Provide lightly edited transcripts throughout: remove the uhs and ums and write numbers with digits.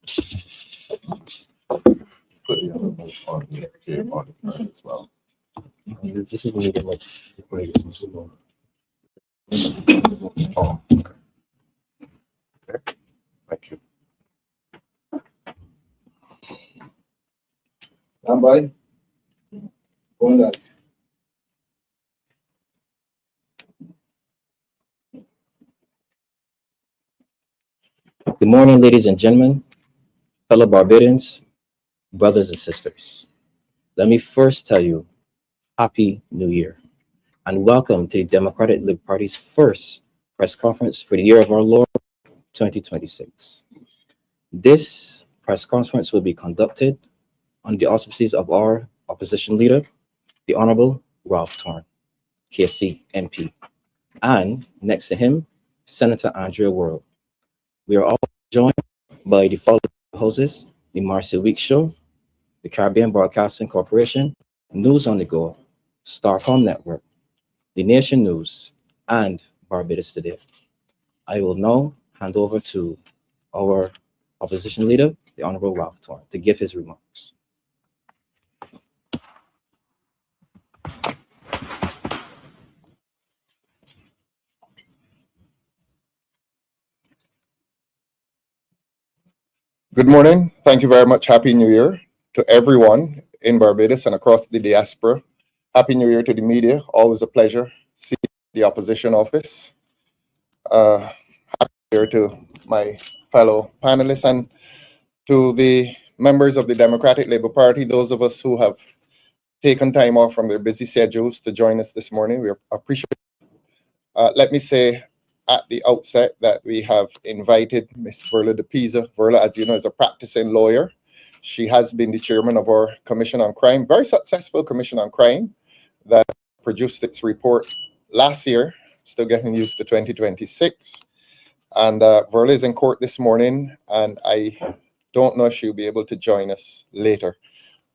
Put the other one on the card as well. This is when you get like oh, okay. Thank you. Stand by. Going back. Good morning, ladies and gentlemen, fellow Barbadians, brothers and sisters. Let me first tell you, Happy New Year, and welcome to the Democratic Liberal Party's first press conference for the year of our Lord 2026. This press conference will be conducted under the auspices of our opposition leader, the Honorable Ralph Torn, KSC MP, and next to him, Senator Andrea Worrell. We are all joined by the following hosts: the Marcia Week Show, the Caribbean Broadcasting Corporation, News on the Go, Starcom Network, The Nation News, and Barbados Today. I will now hand over to our opposition leader, the Honorable Ralph Torn, to give his remarks. Good morning. Thank you very much. Happy New Year to everyone in Barbados and across the diaspora. Happy New Year to the media. Always a pleasure seeing the opposition office. Happy New Year to my fellow panelists and to the members of the Democratic Labour Party, those of us who have taken time off from their busy schedules to join us this morning. We appreciate it. Let me say at the outset that we have invited Ms. Verla de Pisa. Verla, as you know, is a practicing lawyer. She has been the chairman of our Commission on Crime, very successful Commission on Crime that produced its report last year, still getting used to 2026. And Verla is in court this morning, and I don't know if she'll be able to join us later.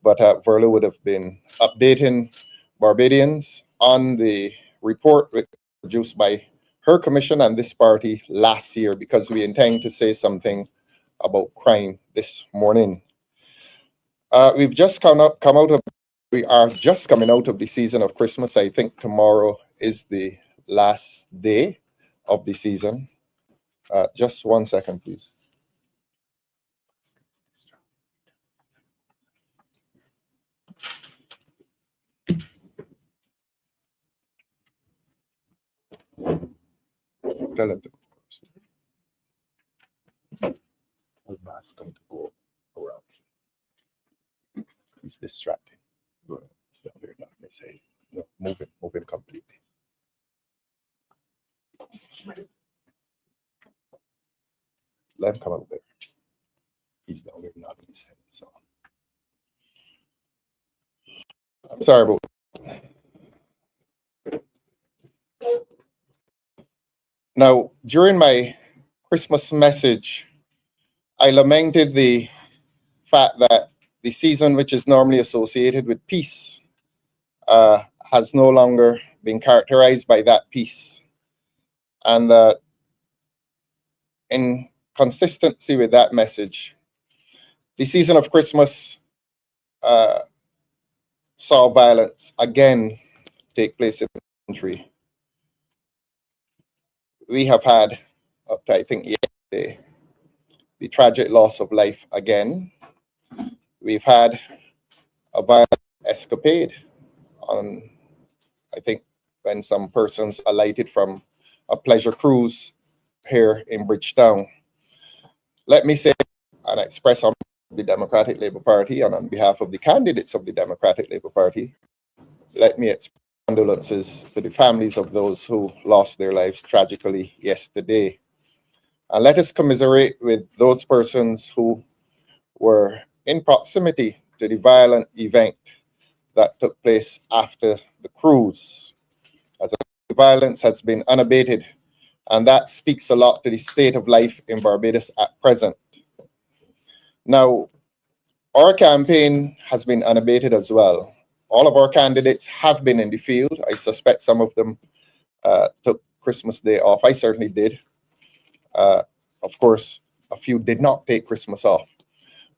But Verla would have been updating Barbadians on the report produced by her commission and this party last year, because we intend to say something about crime this morning. We've just we are just coming out of the season of Christmas. I think tomorrow is the last day of the season. Just 1 second, please. Tell him to go around. He's distracting. He's down there now. They say, no, move him completely. Let him come out there. He's down there nodding his head. So I'm sorry about that. Now, during my Christmas message, I lamented the fact that the season, which is normally associated with peace, has no longer been characterized by that peace. And in consistency with that message, the season of Christmas saw violence again take place in the country. We have had, up to I think yesterday, the tragic loss of life again. We've had a violent escapade on, I think, when some persons alighted from a pleasure cruise here in Bridgetown. Let me say and express on the Democratic Labour Party and on behalf of the candidates of the Democratic Labour Party, let me express condolences to the families of those who lost their lives tragically yesterday. And let us commiserate with those persons who were in proximity to the violent event that took place after the cruise. As the violence has been unabated, and that speaks a lot to the state of life in Barbados at present. Now, our campaign has been unabated as well. All of our candidates have been in the field. I suspect some of them took Christmas Day off. I certainly did. Of course, a few did not take Christmas off.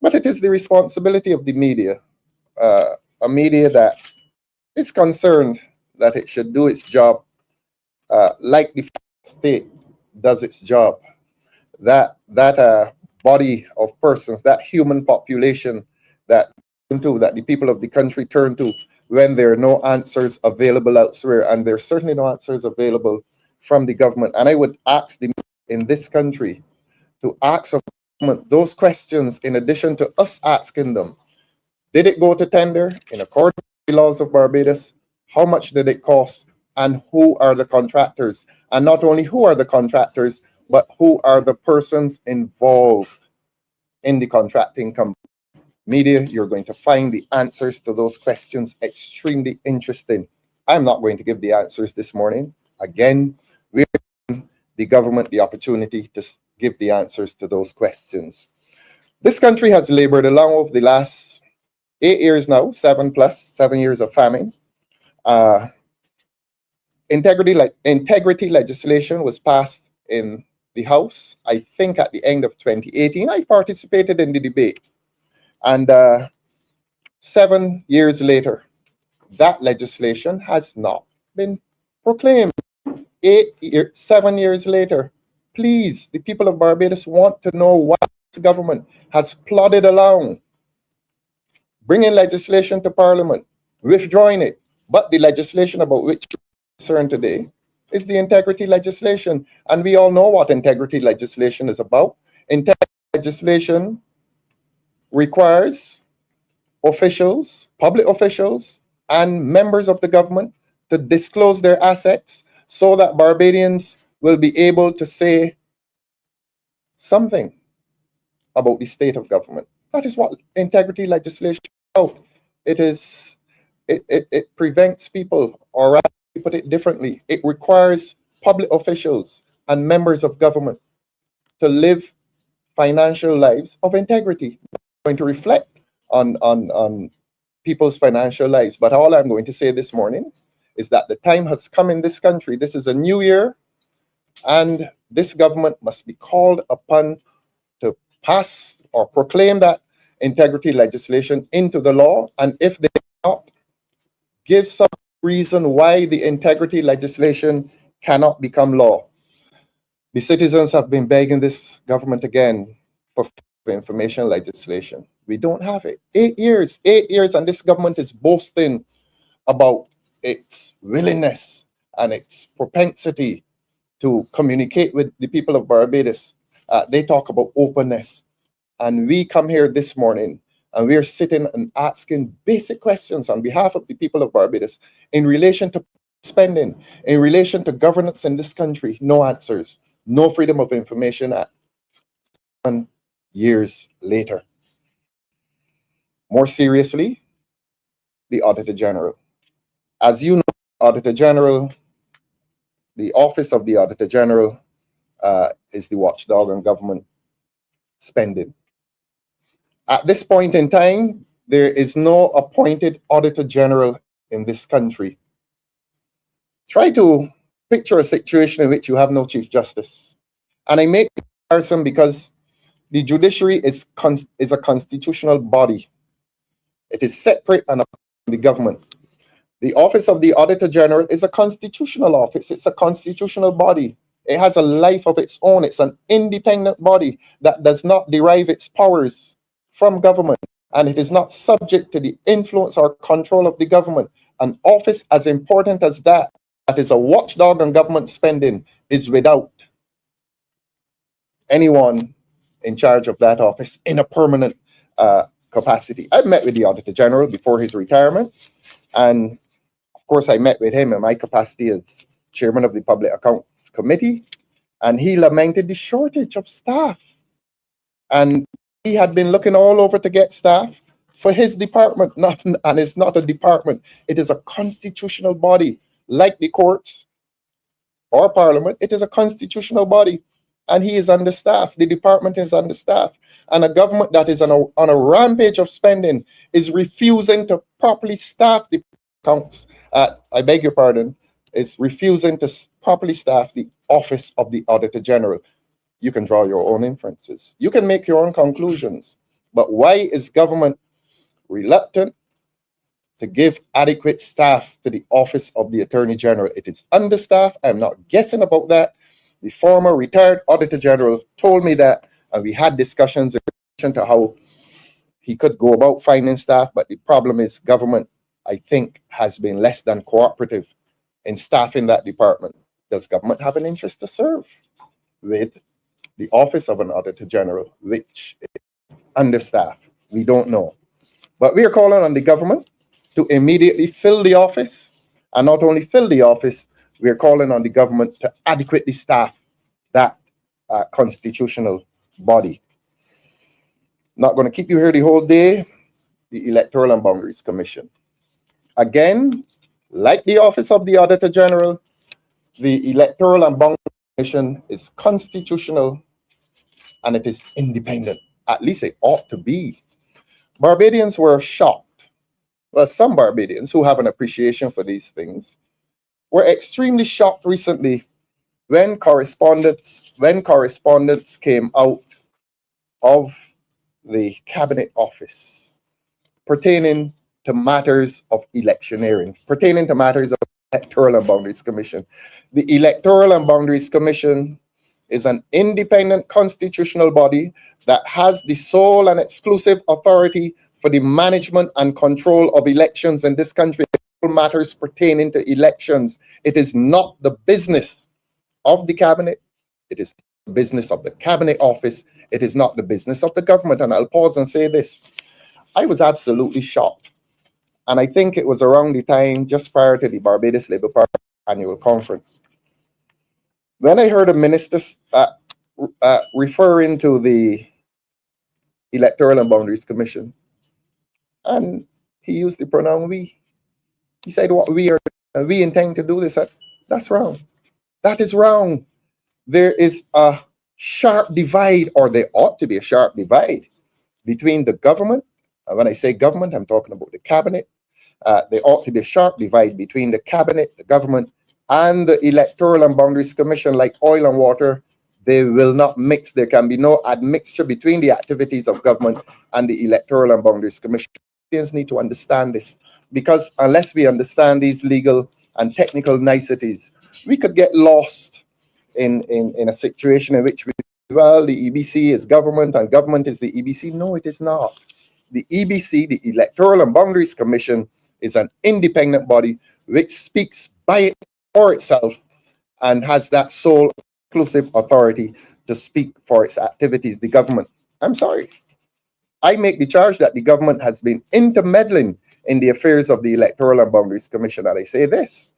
But it is the responsibility of the media, a media that is concerned that it should do its job like the state does its job. That body of persons, that human population that that the people of the country turn to when there are no answers available elsewhere, and there's certainly no answers available from the government. And I would ask the in this country to ask of government those questions in addition to us asking them. Did it go to tender in accordance with the laws of Barbados? How much did it cost? And who are the contractors? And not only who are the contractors, but who are the persons involved in the contracting company? Media, you're going to find the answers to those questions extremely interesting. I'm not going to give the answers this morning. Again, we're giving the government the opportunity to give the answers to those questions. This country has labored along over the last 8 years now, 7 years of famine. Uh, integrity legislation was passed in the House, I think at the end of 2018. I participated in the debate. And 7 years later, that legislation has not been proclaimed. 7 years later, please, the people of Barbados want to know why this government has plodded along, bringing legislation to Parliament, withdrawing it. But the legislation about which we're concerned today is the integrity legislation. And we all know what integrity legislation is about. Integrity legislation requires officials, public officials, and members of the government to disclose their assets so that Barbadians will be able to say something about the state of government. That is what integrity legislation is about. It prevents people, or rather, to put it differently, it requires public officials and members of government to live financial lives of integrity. I'm going to reflect on people's financial lives, but all I'm going to say this morning is that the time has come in this country. This is a new year, and this government must be called upon to pass or proclaim that integrity legislation into the law. And if they not, give some reason why the integrity legislation cannot become law. The citizens have been begging this government again for information legislation. We don't have it. 8 years, and this government is boasting about its willingness and its propensity to communicate with the people of Barbados. They talk about openness. And we come here this morning and we're sitting and asking basic questions on behalf of the people of Barbados in relation to spending, in relation to governance in this country. No answers, no freedom of information at 7 years later. More seriously, the Auditor General. As you know, Auditor General, the Office of the Auditor General is the watchdog on government spending. At this point in time, there is no appointed Auditor General in this country. Try to picture a situation in which you have no Chief Justice. And I make the comparison because the judiciary is a constitutional body. It is separate and apart from the government. The Office of the Auditor General is a constitutional office. It's a constitutional body. It has a life of its own. It's an independent body that does not derive its powers from government, and it is not subject to the influence or control of the government. An office as important as that is a watchdog on government spending, is without anyone in charge of that office in a permanent capacity. I've met with the Auditor General before his retirement, and of course I met with him in my capacity as chairman of the Public Accounts Committee, and he lamented the shortage of staff. And he had been looking all over to get staff for his department, and it's not a department. It is a constitutional body, like the courts or Parliament. It is a constitutional body, and he is understaffed. The department is understaffed, and a government that is on a rampage of spending is refusing to properly staff the accounts. I beg your pardon. Is refusing to properly staff the Office of the Auditor General. You can draw your own inferences. You can make your own conclusions. But why is government reluctant to give adequate staff to the Office of the Attorney General? It is understaffed. I'm not guessing about that. The former retired Auditor General told me that, and we had discussions in relation to how he could go about finding staff, but the problem is government, I think, has been less than cooperative in staffing that department. Does government have an interest to serve with the Office of an Auditor General, which is understaffed? We don't know. But we are calling on the government to immediately fill the office, and not only fill the office, we are calling on the government to adequately staff that constitutional body. Not going to keep you here the whole day. The Electoral and Boundaries Commission. Again, like the Office of the Auditor General, the Electoral and Boundaries Commission is constitutional and it is independent. At least it ought to be. Barbadians were shocked. Well, some Barbadians who have an appreciation for these things were extremely shocked recently when correspondence came out of the Cabinet Office pertaining to matters of electioneering, pertaining to matters of Electoral and Boundaries Commission. The Electoral and Boundaries Commission is an independent constitutional body that has the sole and exclusive authority for the management and control of elections in this country, matters pertaining to elections. It is not the business of the cabinet. It is the business of the Cabinet Office. It is not the business of the government. And I'll pause and say this. I was absolutely shocked. And I think it was around the time just prior to the Barbados Labour Party annual conference, when I heard a minister referring to the Electoral and Boundaries Commission, and he used the pronoun we. He said, "What we intend to do this." That's wrong. That is wrong. There is a sharp divide, or there ought to be a sharp divide between the government. And when I say government, I'm talking about the cabinet. There ought to be a sharp divide between the cabinet, the government, and the Electoral and Boundaries Commission. Like oil and water, they will not mix. There can be no admixture between the activities of government and the Electoral and Boundaries Commission. Indians need to understand this, because unless we understand these legal and technical niceties, we could get lost in a situation in which the EBC is government and government is the EBC. No, it is not. The EBC, the Electoral and Boundaries Commission, is an independent body which speaks by it for itself and has that sole exclusive authority to speak for its activities. The government, I'm sorry, I make the charge that the government has been intermeddling in the affairs of the Electoral and Boundaries Commission. And I say this,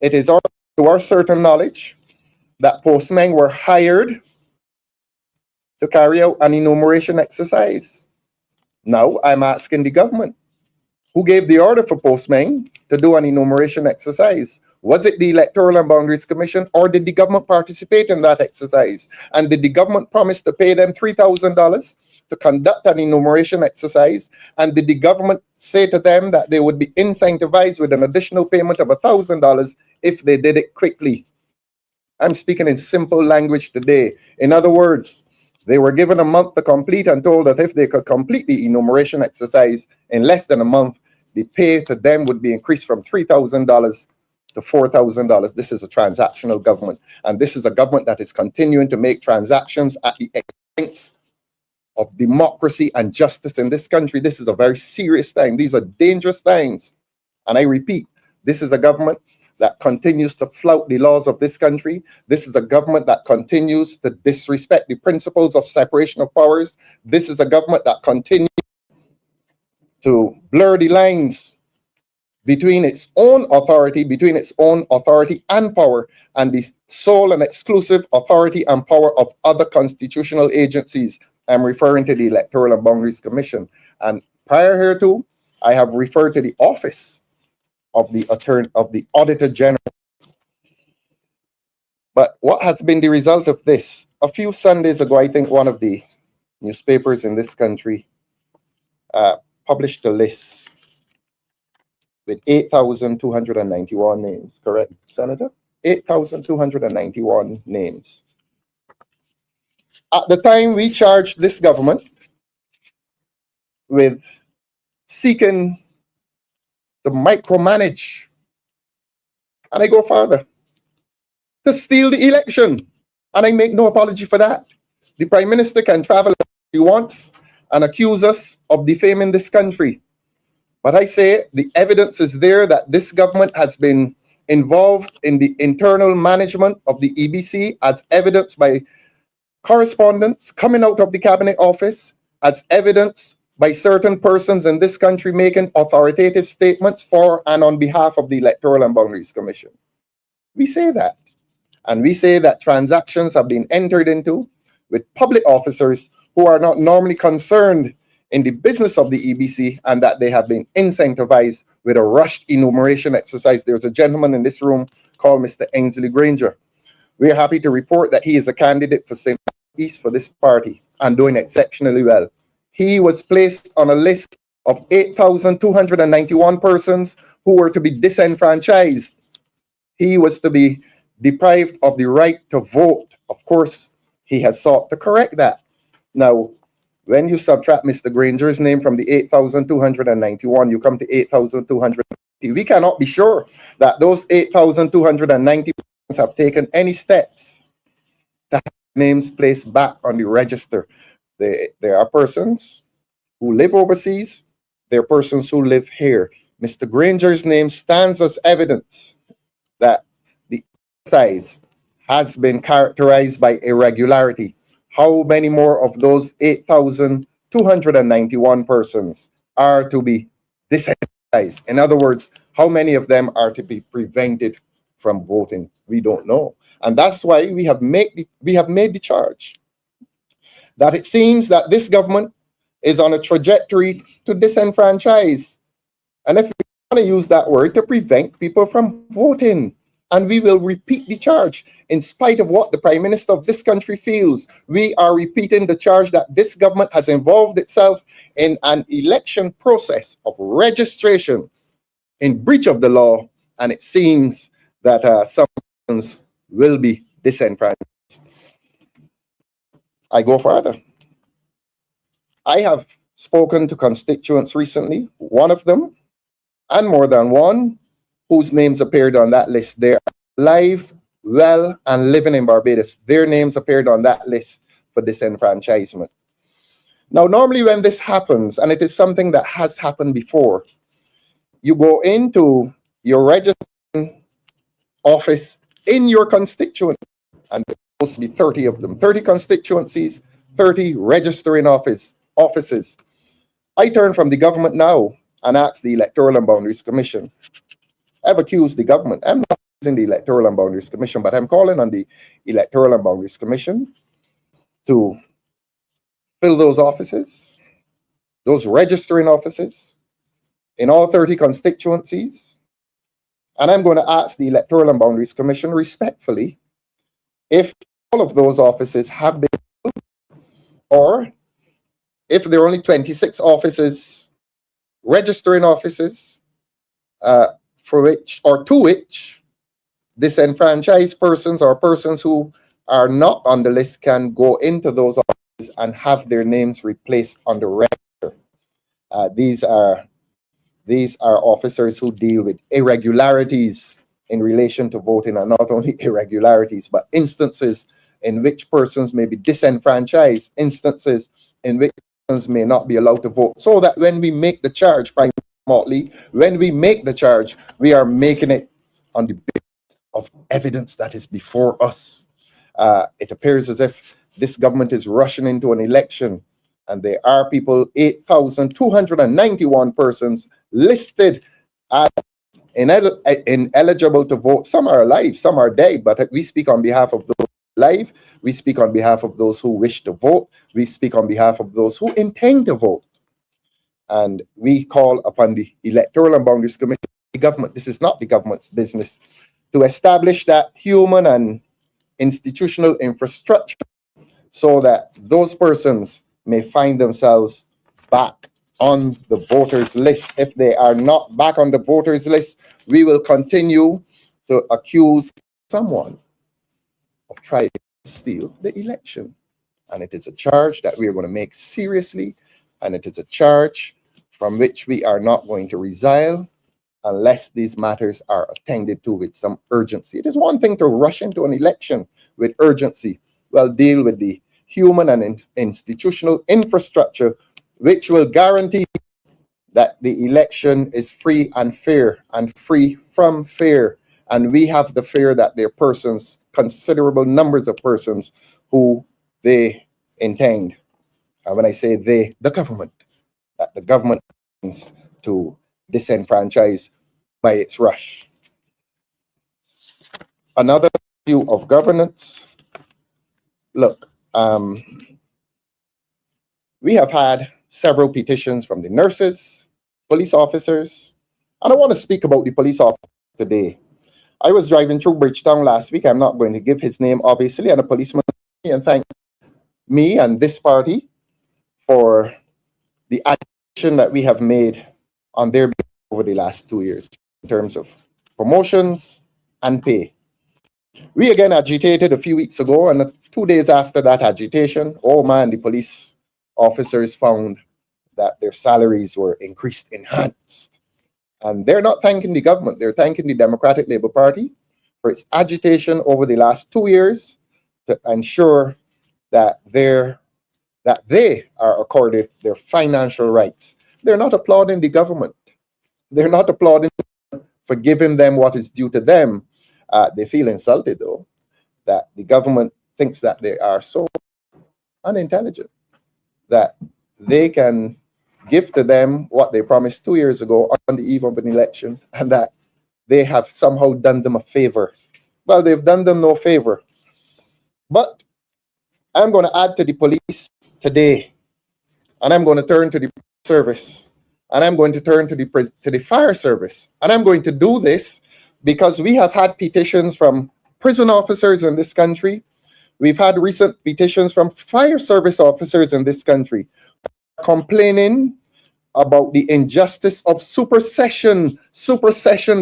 it is to our certain knowledge that postmen were hired to carry out an enumeration exercise. Now I'm asking the government, who gave the order for postmen to do an enumeration exercise? Was it the Electoral and Boundaries Commission, or did the government participate in that exercise? And did the government promise to pay them $3,000 to conduct an enumeration exercise? And did the government say to them that they would be incentivized with an additional payment of $1,000 if they did it quickly? I'm speaking in simple language today. In other words, they were given a month to complete and told that if they could complete the enumeration exercise in less than a month, the pay to them would be increased from $3,000 to $4,000. This is a transactional government, and this is a government that is continuing to make transactions at the expense of democracy and justice in this country. This is a very serious time. These are dangerous times. And I repeat, this is a government that continues to flout the laws of this country. This is a government that continues to disrespect the principles of separation of powers. This is a government that continues to blur the lines between its own authority and power, and the sole and exclusive authority and power of other constitutional agencies. I'm referring to the Electoral and Boundaries Commission. And prior hereto, I have referred to the office of the Auditor General. But what has been the result of this? A few Sundays ago, I think one of the newspapers in this country published a list with 8,291 names, correct, Senator? 8,291 names. At the time we charged this government with seeking to micromanage, and I go further, to steal the election. And I make no apology for that. The Prime Minister can travel if he wants and accuse us of defaming this country. But I say the evidence is there that this government has been involved in the internal management of the EBC, as evidenced by correspondence coming out of the Cabinet Office, as evidenced by certain persons in this country making authoritative statements for and on behalf of the Electoral and Boundaries Commission. We say that. And we say that transactions have been entered into with public officers who are not normally concerned in the business of the EBC, and that they have been incentivized with a rushed enumeration exercise. There's a gentleman in this room called Mr. Ainsley Granger. We are happy to report that he is a candidate for St. East for this party and doing exceptionally well. He was placed on a list of 8,291 persons who were to be disenfranchised. He was to be deprived of the right to vote. Of course, he has sought to correct that. Now, when you subtract Mr. Granger's name from the 8,291, you come to 8,290. We cannot be sure that those 8,290 have taken any steps to have names placed back on the register. There are persons who live overseas. There are persons who live here. Mr. Granger's name stands as evidence that the exercise has been characterized by irregularity. How many more of those 8,291 persons are to be disenfranchised? In other words, how many of them are to be prevented from voting? We don't know. And that's why we have made the charge that it seems that this government is on a trajectory to disenfranchise. And if we want to use that word, to prevent people from voting. And we will repeat the charge. In spite of what the Prime Minister of this country feels, we are repeating the charge that this government has involved itself in an election process of registration in breach of the law, and it seems that some persons will be disenfranchised. I go further. I have spoken to constituents recently, one of them, and more than one, whose names appeared on that list. They are alive, well, and living in Barbados. Their names appeared on that list for disenfranchisement. Now, normally when this happens, and it is something that has happened before, you go into your registration office in your constituency, and there's supposed to be 30 of them, 30 constituencies, 30 registering offices. I turn from the government now and ask the Electoral and Boundaries Commission. I've accused the government. I'm not using the Electoral and Boundaries Commission, but I'm calling on the Electoral and Boundaries Commission to fill those offices, those registering offices in all 30 constituencies. And I'm going to ask the Electoral and Boundaries Commission respectfully if all of those offices have been filled, or if there are only 26 offices, registering offices, for which or to which disenfranchised persons or persons who are not on the list can go into those offices and have their names replaced on the register. These are officers who deal with irregularities in relation to voting, and not only irregularities, but instances in which persons may be disenfranchised, instances in which persons may not be allowed to vote, so that when we make the charge, Prime Minister Motley, when we make the charge, we are making it on the basis of evidence that is before us. It appears as if this government is rushing into an election, and there are people, 8,291 persons listed as ineligible to vote. Some are alive, some are dead, but we speak on behalf of those alive. We speak on behalf of those who wish to vote. We speak on behalf of those who intend to vote. And we call upon the Electoral and Boundaries Commission, the government, this is not the government's business, to establish that human and institutional infrastructure so that those persons may find themselves back on the voters list. If they are not back on the voters list, we will continue to accuse someone of trying to steal the election. And it is a charge that we are going to make seriously, and it is a charge from which we are not going to resile unless these matters are attended to with some urgency. It is one thing to rush into an election with urgency. Well, deal with the human and institutional infrastructure which will guarantee that the election is free and fair and free from fear. And we have the fear that there are persons, considerable numbers of persons, who they intend. And when I say they, the government, that the government intends to disenfranchise by its rush. Another view of governance. Look, we have had several petitions from the nurses, police officers, and I want to speak about the police officer today. I was driving through Bridgetown last week. I'm not going to give his name, obviously, and a policeman and thank me and this party for the action that we have made on their behalf over the last 2 years in terms of promotions and pay. We again agitated a few weeks ago, and 2 days after that agitation, oh man, the police officers found that their salaries were increased, enhanced. And they're not thanking the government, they're thanking the Democratic Labour Party for its agitation over the last 2 years to ensure that they are accorded their financial rights. They're not applauding the government. They're not applauding for giving them what is due to them. They feel insulted, though, that the government thinks that they are so unintelligent that they can give to them what they promised 2 years ago on the eve of an election, and that they have somehow done them a favor. Well, they've done them no favor. But I'm going to add to the police today, and I'm going to turn to the service, and I'm going to turn to the fire service, and I'm going to do this because we have had petitions from prison officers in this country. We've had recent petitions from fire service officers in this country complaining about the injustice of supersession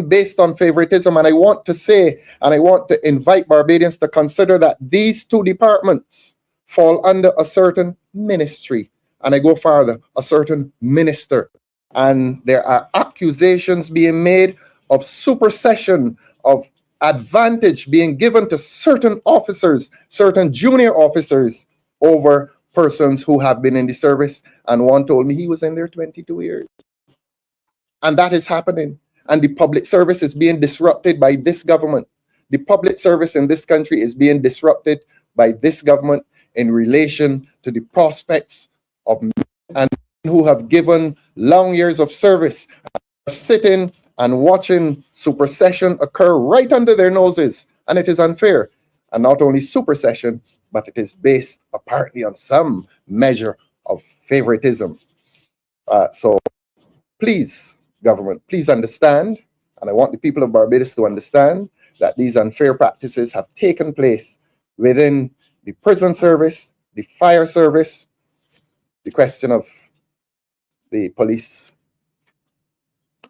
based on favoritism. And I want to say, and I want to invite Barbadians to consider that these two departments fall under a certain ministry. And I go farther, a certain minister. And there are accusations being made of supersession, of advantage being given to certain officers, certain junior officers over persons who have been in the service. And one told me he was in there 22 years. And that is happening. And the public service is being disrupted by this government. The public service in this country is being disrupted by this government in relation to the prospects of men and who have given long years of service, are sitting and watching supersession occur right under their noses. And it is unfair. And not only supersession, but it is based apparently on some measure of favoritism. So please, government, please understand, and I want the people of Barbados to understand that these unfair practices have taken place within the prison service, the fire service, the question of the police.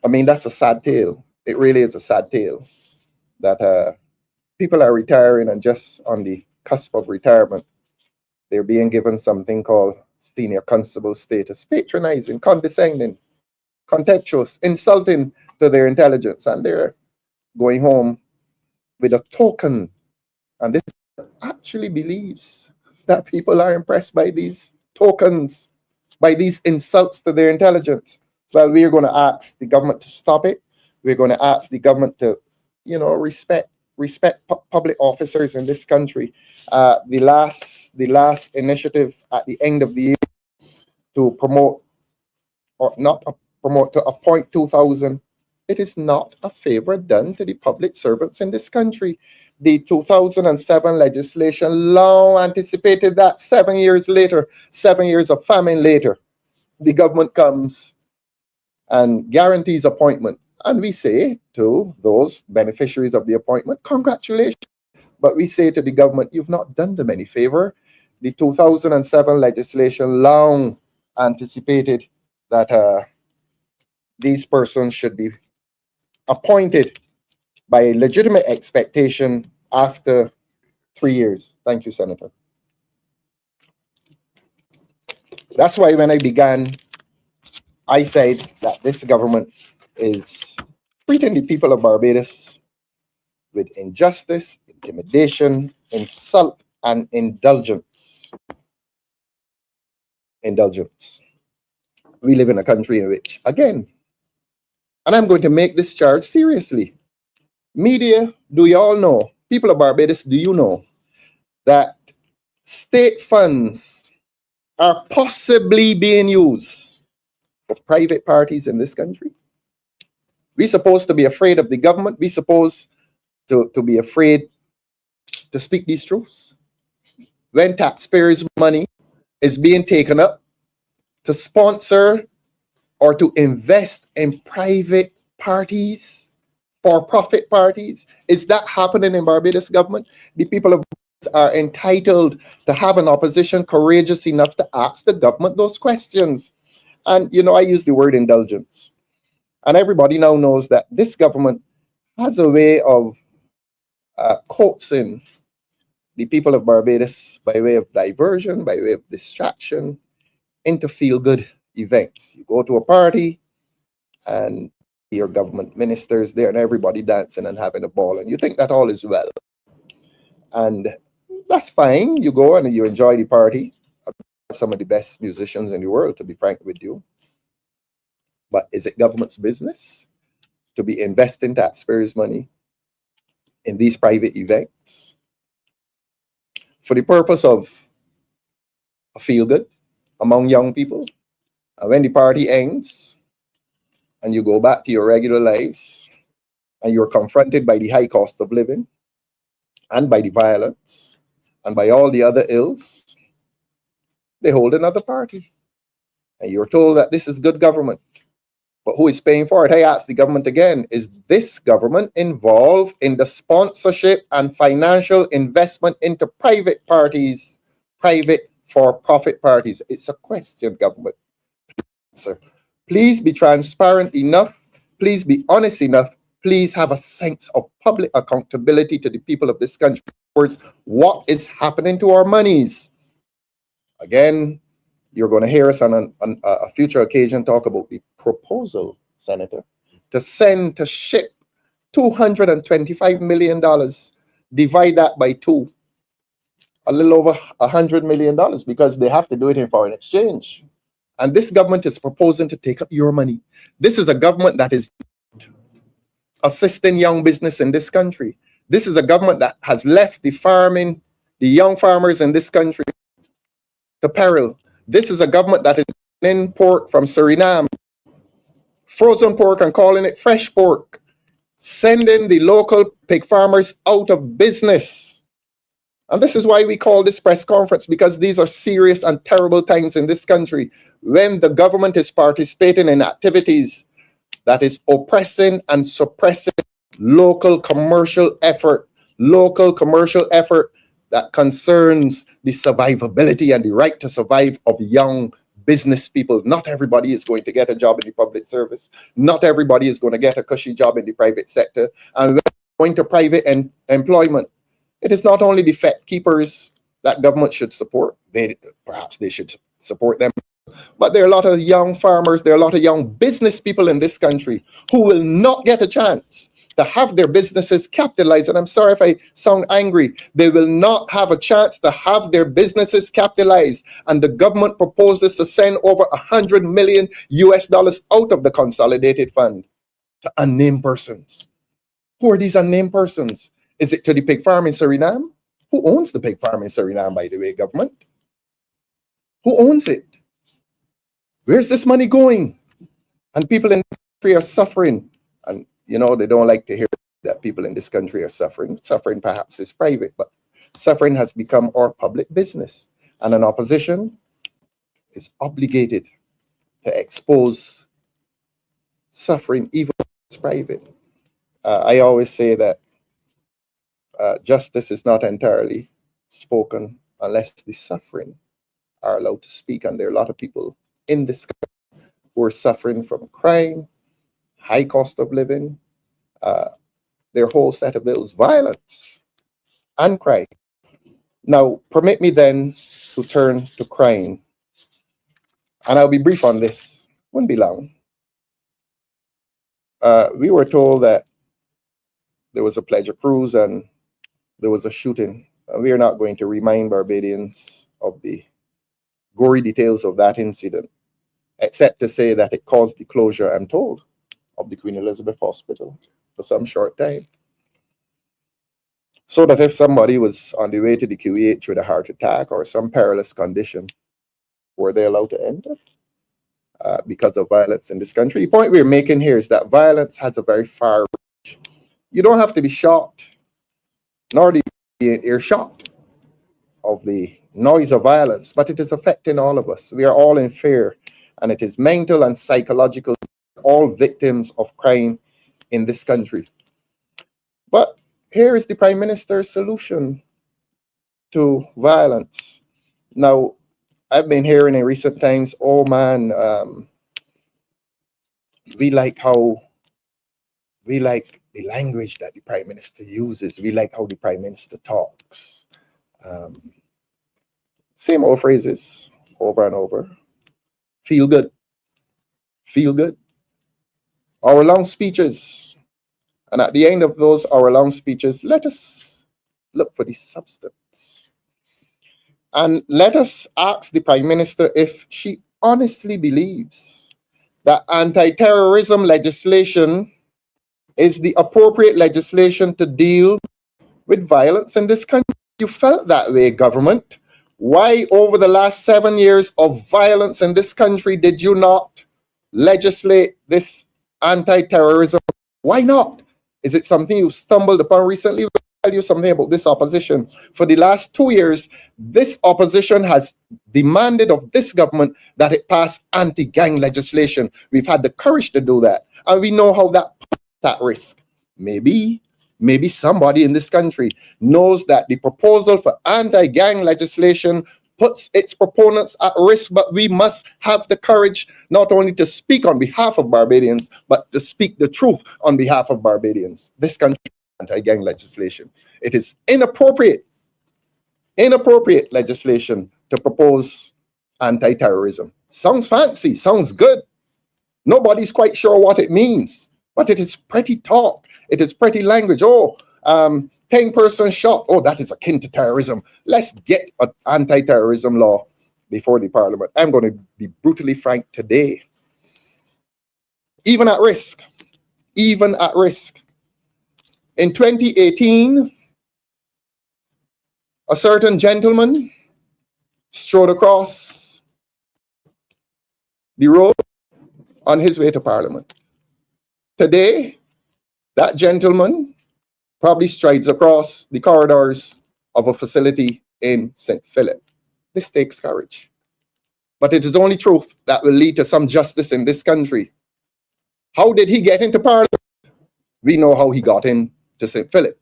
I mean, that's a sad tale. It really is a sad tale that people are retiring, and just on the cusp of retirement, they're being given something called senior constable status, patronizing, condescending, contemptuous, insulting to their intelligence, and they're going home with a token. And this actually believes that people are impressed by these tokens, by these insults to their intelligence. Well, we are going to ask the government to stop it. We're going to ask the government to, respect public officers in this country. The last initiative at the end of the year to promote, or not promote, to appoint 2,000, it is not a favor done to the public servants in this country. The 2007 legislation long anticipated that. 7 years later, 7 years of famine later, the government comes and guarantees appointment. And we say to those beneficiaries of the appointment, congratulations. But we say to the government, you've not done them any favor. The 2007 legislation long anticipated that these persons should be appointed by legitimate expectation after 3 years. Thank you, Senator. That's why when I began, I said that this government is treating the people of Barbados with injustice, intimidation, insult, and indulgence. Indulgence. We live in a country in which, again, and I'm going to make this charge seriously. Media, do you all know? People of Barbados, do you know that state funds are possibly being used for private parties in this country? We're supposed to be afraid of the government. We're supposed to be afraid to speak these truths. When taxpayers' money is being taken up to sponsor or to invest in private parties, for profit parties, is that happening in Barbados government? The people of Barbados are entitled to have an opposition courageous enough to ask the government those questions. And, I use the word indulgence. And everybody now knows that this government has a way of coaxing the people of Barbados by way of diversion, by way of distraction, into feel good events. You go to a party and your government ministers there and everybody dancing and having a ball, and you think that all is well. And that's fine. You go and you enjoy the party. Some of the best musicians in the world, to be frank with you. But is it government's business to be investing taxpayers' money in these private events for the purpose of a feel good among young people? And when the party ends and you go back to your regular lives and you're confronted by the high cost of living and by the violence and by all the other ills, they hold another party. And you're told that this is good government. But who is paying for it? I ask the government again, is this government involved in the sponsorship and financial investment into private parties, private for-profit parties? It's a question, government. Sir, please be transparent enough. Please be honest enough. Please have a sense of public accountability to the people of this country towards what is happening to our monies. Again, you're going to hear us on a future occasion talk about the proposal, Senator, to ship $225 million, divide that by two, a little over $100 million, because they have to do it in foreign exchange. And this government is proposing to take up your money. This is a government that is assisting young business in this country. This is a government that has left the young farmers in this country to peril. This is a government that is in pork from Suriname, frozen pork, and calling it fresh pork, sending the local pig farmers out of business. And this is why we call this press conference, because these are serious and terrible times in this country when the government is participating in activities that is oppressing and suppressing local commercial effort that concerns the survivability and the right to survive of young business people. Not everybody is going to get a job in the public service. Not everybody is going to get a cushy job in the private sector. And when going to private employment, it is not only the vet keepers that government should support. Perhaps they should support them. But there are a lot of young farmers, there are a lot of young business people in this country who will not get a chance to have their businesses capitalized. And I'm sorry if I sound angry. They will not have a chance to have their businesses capitalized. And the government proposes to send over $100 million out of the consolidated fund to unnamed persons. Who are these unnamed persons? Is it to the pig farm in Suriname? Who owns the pig farm in Suriname, by the way, government? Who owns it? Where's this money going? And people in the country are suffering. And, they don't like to hear that people in this country are suffering. Suffering perhaps is private, but suffering has become our public business. And an opposition is obligated to expose suffering, even if it's private. I always say that justice is not entirely spoken unless the suffering are allowed to speak. And there are a lot of people in this country who are suffering from crime, high cost of living, their whole set of ills, violence and crime. Now, permit me then to turn to crime. And I'll be brief on this. Wouldn't be long. We were told that there was a pleasure cruise and there was a shooting. We are not going to remind Barbadians of the gory details of that incident, except to say that it caused the closure, I'm told, of the Queen Elizabeth Hospital for some short time. So that if somebody was on the way to the QEH with a heart attack or some perilous condition, were they allowed to enter because of violence in this country? The point we're making here is that violence has a very far reach. You don't have to be shocked, nor do you be earshot of the noise of violence, but it is affecting all of us. We are all in fear, and it is mental and psychological, all victims of crime in this country. But here is the Prime Minister's solution to violence. Now, I've been hearing in recent times, oh man, we like the language that the Prime Minister uses. We like how the Prime Minister talks. Same old phrases over and over. Feel good. Feel good. Hour-long speeches. And at the end of those hour-long speeches, let us look for the substance. And let us ask the Prime Minister if she honestly believes that anti-terrorism legislation is the appropriate legislation to deal with violence in this country. You felt that way, government. Why, over the last 7 years of violence in this country, did you not legislate this anti-terrorism? Why not? Is it something you stumbled upon recently? I'll tell you something about this opposition. For the last 2 years, this opposition has demanded of this government that it pass anti-gang legislation. We've had the courage to do that, and we know how that puts at risk. Maybe somebody in this country knows that the proposal for anti-gang legislation puts its proponents at risk, but we must have the courage not only to speak on behalf of Barbadians, but to speak the truth on behalf of Barbadians. This country anti-gang legislation. It is inappropriate legislation to propose anti-terrorism. Sounds fancy, sounds good. Nobody's quite sure what it means, but it is pretty talk. It is pretty language. 10-person shot. Oh, that is akin to terrorism. Let's get an anti-terrorism law before the parliament. I'm going to be brutally frank today. Even at risk. In 2018, a certain gentleman strode across the road on his way to parliament. Today, that gentleman probably strides across the corridors of a facility in St. Philip. This takes courage. But it is only truth that will lead to some justice in this country. How did he get into parliament? We know how he got into St. Philip.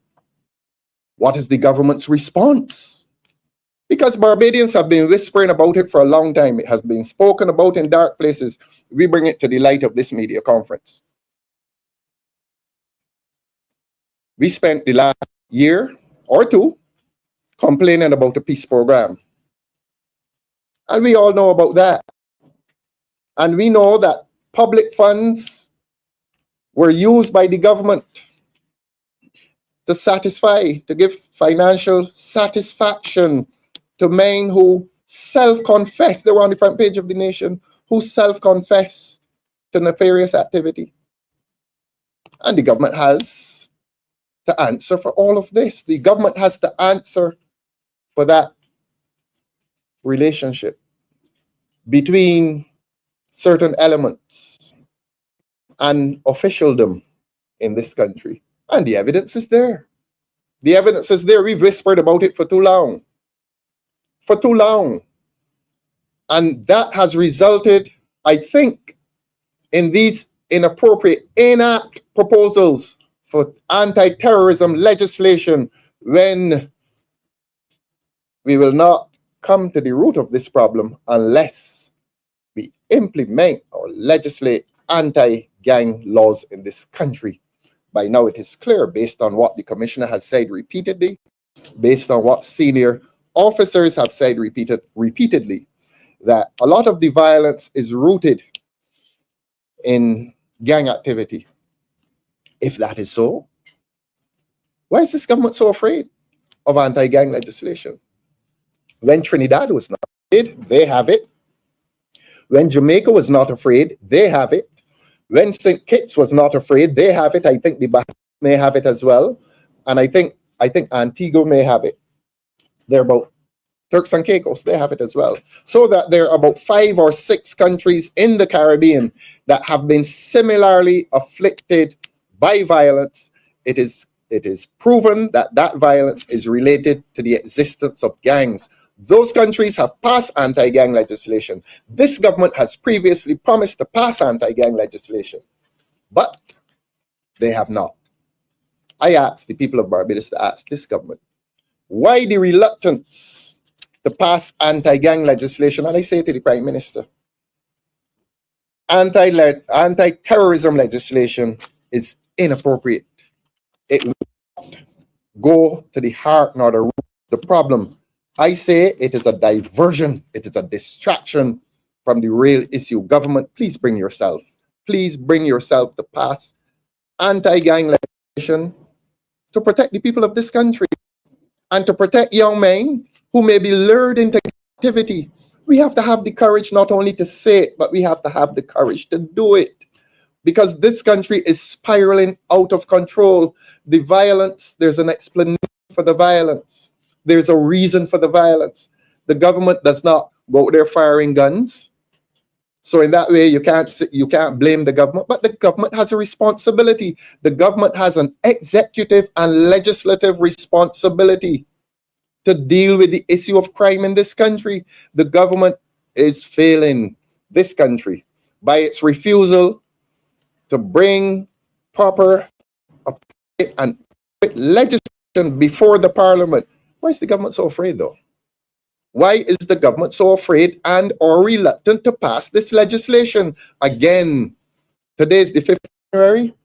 What is the government's response? Because Barbadians have been whispering about it for a long time. It has been spoken about in dark places. We bring it to the light of this media conference. We spent the last year or two complaining about the peace program. And we all know about that. And we know that public funds were used by the government to give financial satisfaction to men who self-confessed. They were on the front page of the Nation, who self-confessed to nefarious activity. And the government has to answer for all of this. The government has to answer for that relationship between certain elements and officialdom in this country. And the evidence is there. The evidence is there. We've whispered about it for too long. And that has resulted, I think, in these inappropriate, inapt proposals for anti-terrorism legislation, when we will not come to the root of this problem unless we implement or legislate anti-gang laws in this country. By now it is clear, based on what the commissioner has said repeatedly, based on what senior officers have said repeatedly, that a lot of the violence is rooted in gang activity. If that is so, why is this government so afraid of anti-gang legislation? When Trinidad was not afraid, they have it. When Jamaica was not afraid, they have it. When St. Kitts was not afraid, they have it. I think the Bahamas may have it as well. And I think Antigua may have it. They're about Turks and Caicos, they have it as well. So that there are about 5 or 6 countries in the Caribbean that have been similarly afflicted by violence. It is proven that that violence is related to the existence of gangs. Those countries have passed anti-gang legislation. This government has previously promised to pass anti-gang legislation, but they have not. I asked the people of Barbados to ask this government, why the reluctance to pass anti-gang legislation? And I say to the Prime Minister, anti-terrorism legislation is inappropriate. It will not go to the heart nor the root of the problem. I say it is a diversion, it is a distraction from the real issue. Government, please bring yourself to pass anti-gang legislation to protect the people of this country and to protect young men who may be lured into activity. We have to have the courage not only to say it, but we have to have the courage to do it. Because this country is spiraling out of control. The violence, there's an explanation for the violence. There's a reason for the violence. The government does not go out there firing guns. So in that way, you can't blame the government, but the government has a responsibility. The government has an executive and legislative responsibility to deal with the issue of crime in this country. The government is failing this country by its refusal to bring proper and legislation before the parliament. Why is the government so afraid, though? Why is the government so afraid and or reluctant to pass this legislation? Again, today is the 5th of January.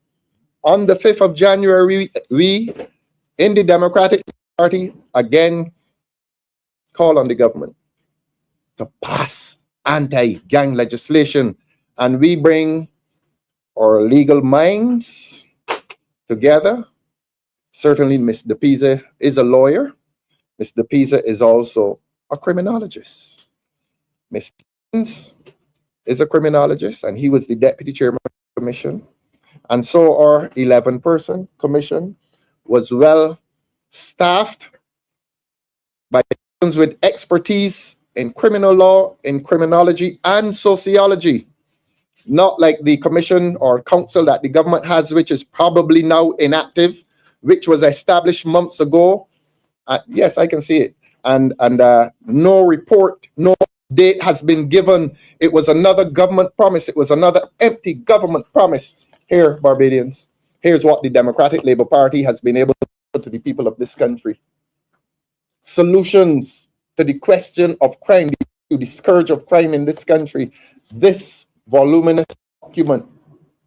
On the 5th of January, we in the Democratic Party again call on the government to pass anti-gang legislation, and we bring our legal minds together. Certainly, Ms. DePisa is a lawyer. Ms. DePisa is also a criminologist. Ms. Stevens is a criminologist, and he was the deputy chairman of the commission. And so our 11-person commission was well staffed by persons with expertise in criminal law, in criminology, and sociology. Not like the commission or council that the government has, which is probably now inactive, which was established months ago. Yes, I can see it. And no report, no date has been given. It was another government promise. It was another empty government promise. Here, Barbadians, here's what the Democratic Labour Party has been able to do to the people of this country. Solutions to the question of crime, to the scourge of crime in this country. This voluminous document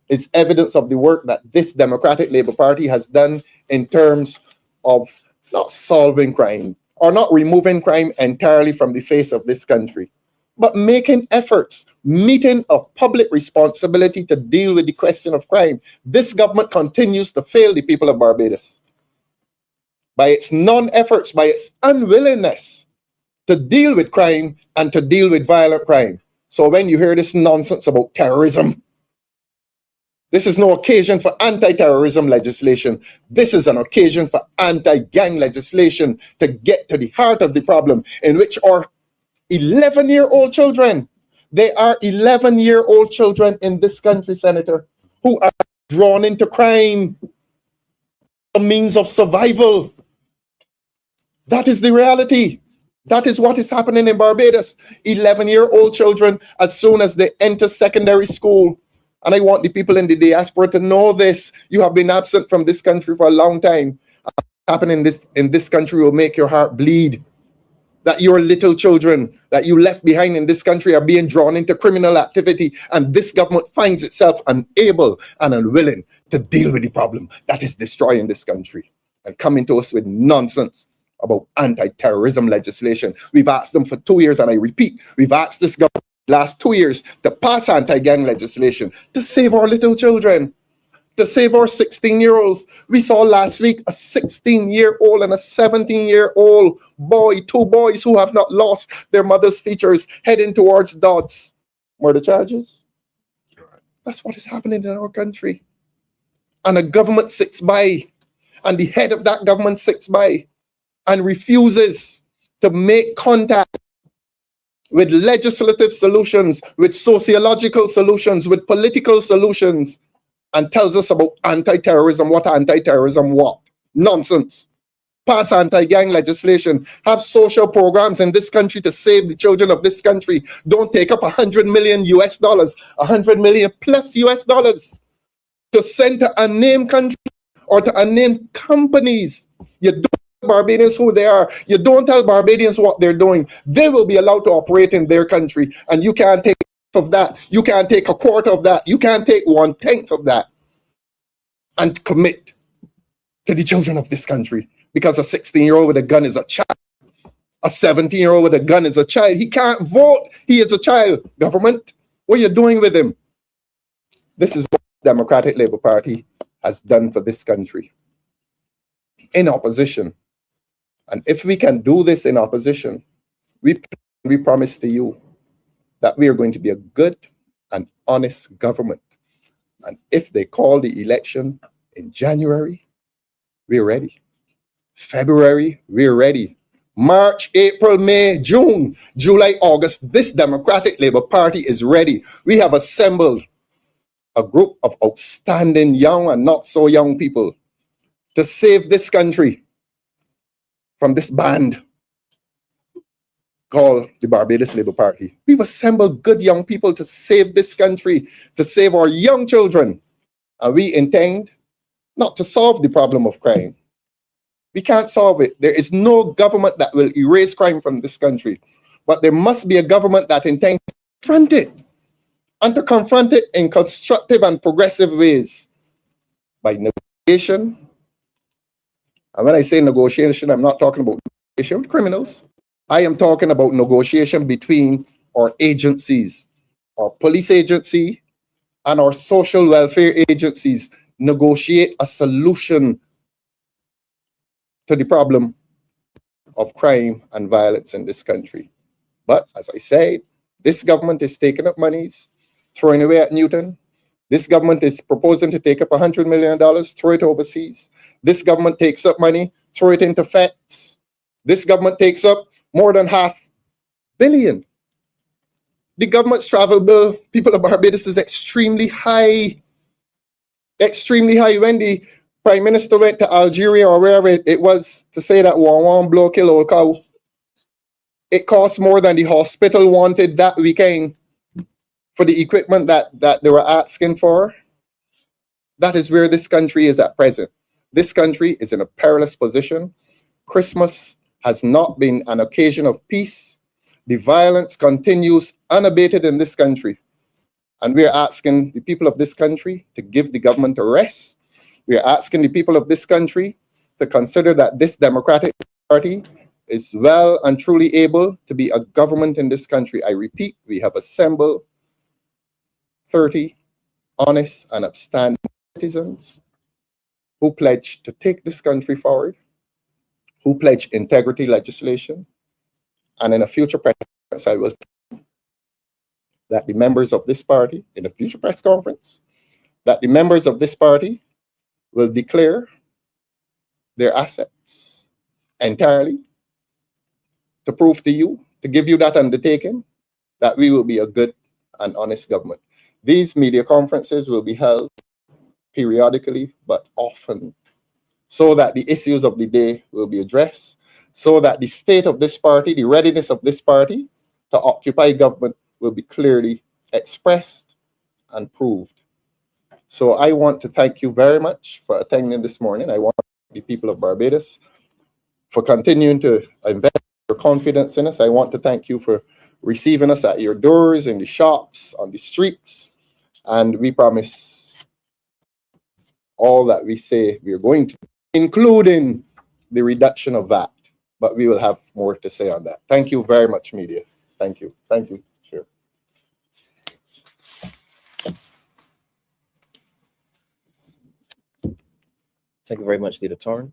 is evidence of the work that this Democratic Labour Party has done in terms of not solving crime or not removing crime entirely from the face of this country, but making efforts, meeting a public responsibility to deal with the question of crime. This government continues to fail the people of Barbados by its non-efforts, by its unwillingness to deal with crime and to deal with violent crime. So when you hear this nonsense about terrorism, this is no occasion for anti-terrorism legislation. This is an occasion for anti-gang legislation to get to the heart of the problem, in which our 11-year-old children, they are 11-year-old children in this country, Senator, who are drawn into crime, a means of survival. That is the reality. That is what is happening in Barbados. 11-year-old children, as soon as they enter secondary school, and I want the people in the diaspora to know this. You have been absent from this country for a long time. What's happening in this country will make your heart bleed. That your little children that you left behind in this country are being drawn into criminal activity, and this government finds itself unable and unwilling to deal with the problem that is destroying this country and coming to us with nonsense about anti-terrorism legislation. We've asked them for 2 years, and I repeat, we've asked this government last 2 years to pass anti-gang legislation to save our little children, to save our 16-year-olds. We saw last week a 16-year-old and a 17-year-old boy, two boys who have not lost their mother's features, heading towards Dodds. Murder charges? That's what is happening in our country. And a government sits by, and the head of that government sits by and refuses to make contact with legislative solutions, with sociological solutions, with political solutions, and tells us about anti-terrorism. What anti-terrorism? What? Nonsense. Pass anti-gang legislation. Have social programs in this country to save the children of this country. Don't take up $100 million US, $100 million plus US dollars to send to unnamed countries or to unnamed companies. You don't tell Barbadians who they are. You don't tell Barbadians what they're doing. They will be allowed to operate in their country, and you can't take of that. You can't take a quarter of that. You can't take 1/10 of that and commit to the children of this country, because a 16-year-old with a gun is a child. A 17-year-old with a gun is a child. He can't vote. He is a child. Government, what are you doing with him? This is what the Democratic Labour Party has done for this country in opposition. And if we can do this in opposition, we promise to you that we are going to be a good and honest government. And if they call the election in January, we're ready. February, we're ready. March, April, May, June, July, August, this Democratic Labour Party is ready. We have assembled a group of outstanding young and not so young people to save this country from this band called the Barbados Labour Party. We've assembled good young people to save this country, to save our young children. And we intend not to solve the problem of crime. We can't solve it. There is no government that will erase crime from this country. But there must be a government that intends to confront it, and to confront it in constructive and progressive ways by negotiation. And when I say negotiation, I'm not talking about negotiation with criminals. I am talking about negotiation between our agencies, our police agency and our social welfare agencies. Negotiate a solution to the problem of crime and violence in this country. But as I said, this government is taking up monies, throwing away at Newton. This government is proposing to take up $100 million, throw it overseas. This government takes up money, throw it into FETs. This government takes up more than $500 million. The government's travel bill, people of Barbados, is extremely high. Extremely high. When the Prime Minister went to Algeria or wherever it was to say that one blow kill old cow, it cost more than the hospital wanted that weekend for the equipment that they were asking for. That is where this country is at present. This country is in a perilous position. Christmas has not been an occasion of peace. The violence continues unabated in this country. And we are asking the people of this country to give the government a rest. We are asking the people of this country to consider that this Democratic Party is well and truly able to be a government in this country. I repeat, we have assembled 30 honest and upstanding citizens who pledge to take this country forward, who pledge integrity legislation. And in a future press conference, I will tell you that the members of this party, in a future press conference, that the members of this party will declare their assets entirely to prove to you, to give you that undertaking, that we will be a good and honest government. These media conferences will be held periodically, but often, so that the issues of the day will be addressed, so that the state of this party, the readiness of this party to occupy government will be clearly expressed and proved. So I want to thank you very much for attending this morning. I want to thank the people of Barbados for continuing to invest your confidence in us. I want to thank you for receiving us at your doors, in the shops, on the streets. And we promise all that we say we are going to, including the reduction of VAT. but we will have more to say on that. Thank you very much, media. Thank you. Thank you. Sure. Thank you very much, Leader Torn.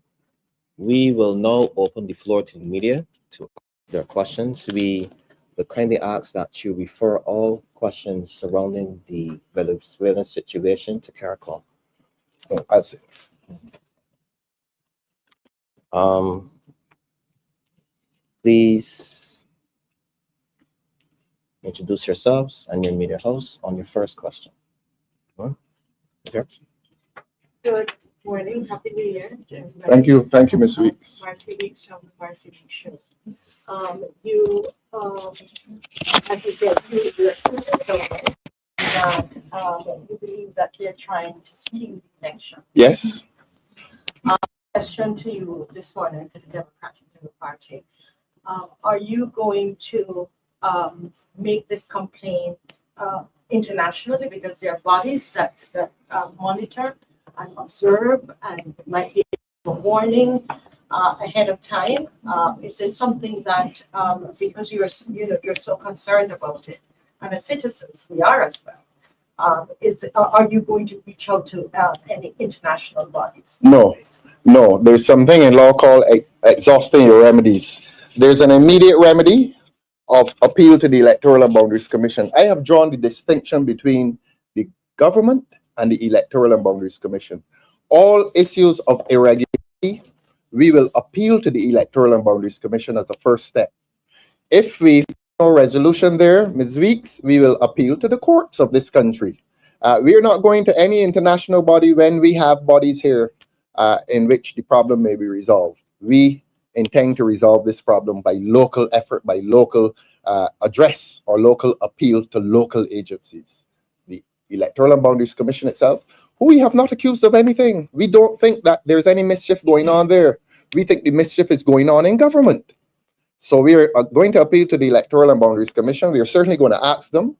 We will now open the floor to the media to ask their questions. We will kindly ask that you refer all questions surrounding the Venezuelan situation to CARICOM. Oh, that's it. Please introduce yourselves and your media host on your first question. Okay. Good morning, happy New Year. Thank you, Ms. Weeks. Varsity Weeks from the Varsity Show. You, I think that you're that you believe that they're trying to steal the election. Yes. Question to you this morning to the Democratic Party. Are you going to make this complaint internationally, because there are bodies that monitor and observe and might be a warning ahead of time? Is this something that because you're so concerned about it, and as citizens we are as well? Are you going to reach out to any international bodies? No. There's something in law called exhausting your remedies. There's an immediate remedy of appeal to the Electoral and Boundaries Commission. I have drawn the distinction between the government and the Electoral and Boundaries Commission. All issues of irregularity, we will appeal to the Electoral and Boundaries Commission as a first step. If we find no resolution there, Ms. Weeks, we will appeal to the courts of this country. We are not going to any international body when we have bodies here in which the problem may be resolved. We intend to resolve this problem by local effort, by local address or local appeal to local agencies. The Electoral and Boundaries Commission itself, who we have not accused of anything. We don't think that there's any mischief going on there. We think the mischief is going on in government. So we are going to appeal to the Electoral and Boundaries Commission. We are certainly going to ask them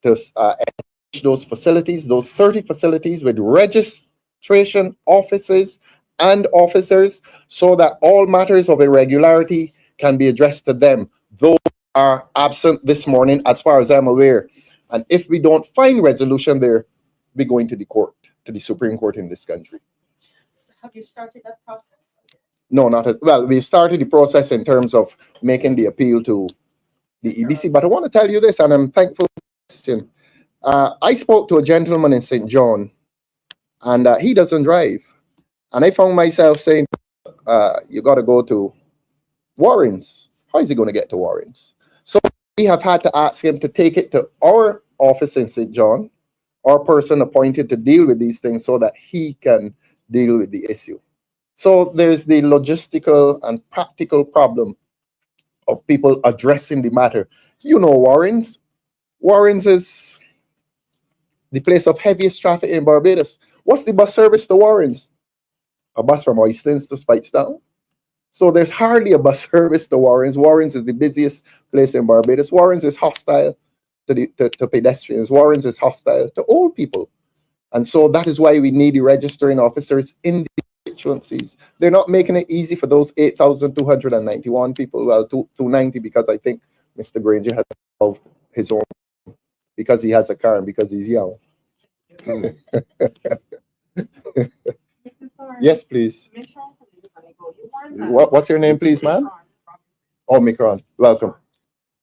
to establish those facilities, those 30 facilities with registration offices and officers, so that all matters of irregularity can be addressed to them. Those are absent this morning, as far as I'm aware. And if we don't find resolution there, we're going to the court, to the Supreme Court in this country. Have you started that process? No, well, we started the process in terms of making the appeal to the EBC. But I want to tell you this, and I'm thankful for the question. I spoke to a gentleman in St. John, and he doesn't drive. And I found myself saying, you got to go to Warren's. How is he going to get to Warren's? So we have had to ask him to take it to our office in St. John, our person appointed to deal with these things, so that he can deal with the issue. So there's the logistical and practical problem of people addressing the matter. You know Warren's. Warren's is the place of heaviest traffic in Barbados. What's the bus service to Warren's? A bus from Oystons to Speightstown. So there's hardly a bus service to Warren's. Warren's is the busiest place in Barbados. Warren's is hostile to pedestrians. Warren's is hostile to old people. And so that is why we need the registering officers in the constituencies. They're not making it easy for those 8,291 people. Well, 290, because I think Mr. Granger has solved his own, because he has a car and because he's young. Yes, please. What's your name, please, ma'am? Oh, Mikron. Welcome.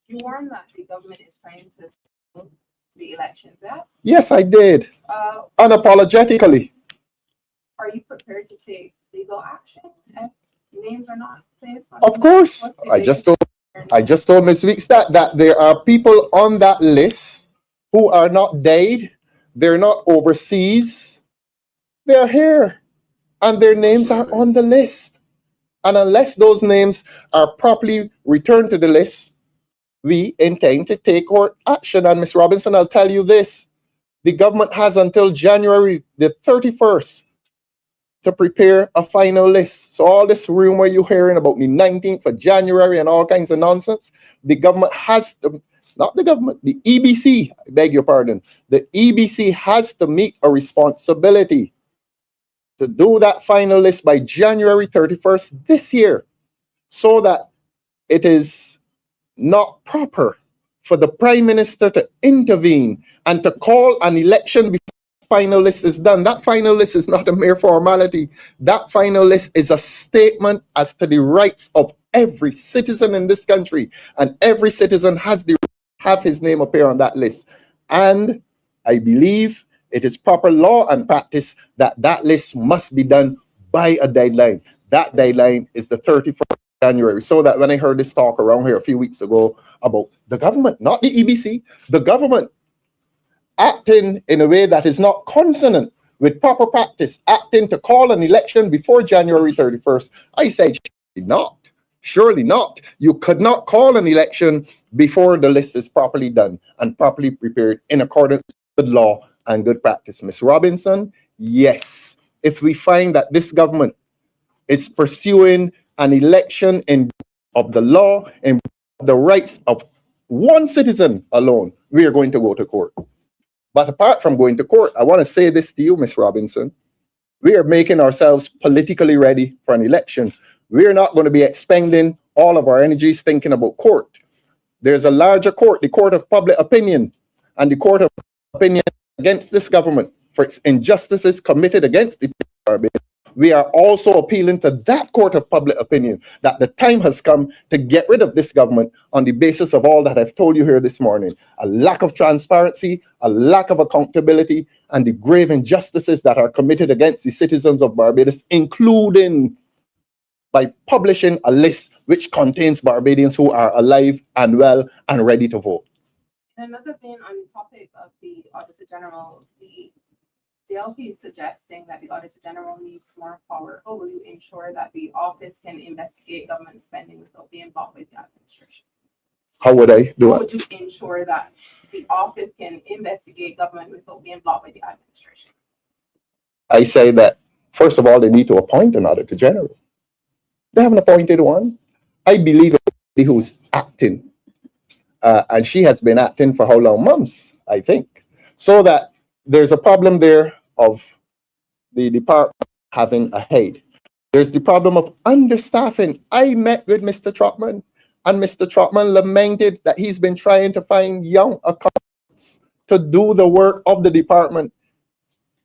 You warned that the government is trying to steal the elections, yes? Yes, I did. Unapologetically. Are you prepared to take legal action if names are not placed on? Of course. I just told Ms. Weeks that there are people on that list who are not dead. They're not overseas. They're here. And their names are on the list. And unless those names are properly returned to the list, we intend to take court action. And Ms. Robinson, I'll tell you this. The government has until January the 31st to prepare a final list. So all this rumor you're hearing about the 19th of January and all kinds of nonsense, the government has to, not the government, the EBC, I beg your pardon, the EBC has to meet a responsibility to do that final list by January 31st this year, so that it is not proper for the Prime Minister to intervene and to call an election before the final list is done. That final list is not a mere formality. That final list is a statement as to the rights of every citizen in this country, and every citizen has the right to have his name appear on that list. And I believe it is proper law and practice that that list must be done by a deadline. That deadline is the 31st of January. So that when I heard this talk around here a few weeks ago about the government, not the EBC, the government acting in a way that is not consonant with proper practice, acting to call an election before January 31st, I said, surely not. Surely not. You could not call an election before the list is properly done and properly prepared in accordance with law and good practice. Ms. Robinson, yes. If we find that this government is pursuing an election in of the law and the rights of one citizen alone, we are going to go to court. But apart from going to court, I want to say this to you, Ms. Robinson. We are making ourselves politically ready for an election. We are not going to be expending all of our energies thinking about court. There's a larger court, the court of public opinion, and the court of opinion against this government for its injustices committed against the people. We are also appealing to that court of public opinion that the time has come to get rid of this government on the basis of all that I've told you here this morning. A lack of transparency, a lack of accountability, and the grave injustices that are committed against the citizens of Barbados, including by publishing a list which contains Barbadians who are alive and well and ready to vote. Another thing on the topic of the Auditor General, the DLP is suggesting that the Auditor General needs more power. How will you ensure that the office can investigate government spending without being involved with the administration? How would I do How it? would you ensure that the office can investigate government without being involved with the administration? I say that, first of all, they need to appoint an Auditor General. They haven't appointed one. I believe in who's acting. And she has been acting for how long? Months, I think. So that there's a problem there of the department having a head. There's the problem of understaffing. I met with Mr. Trotman, and Mr. Trotman lamented that he's been trying to find young accountants to do the work of the department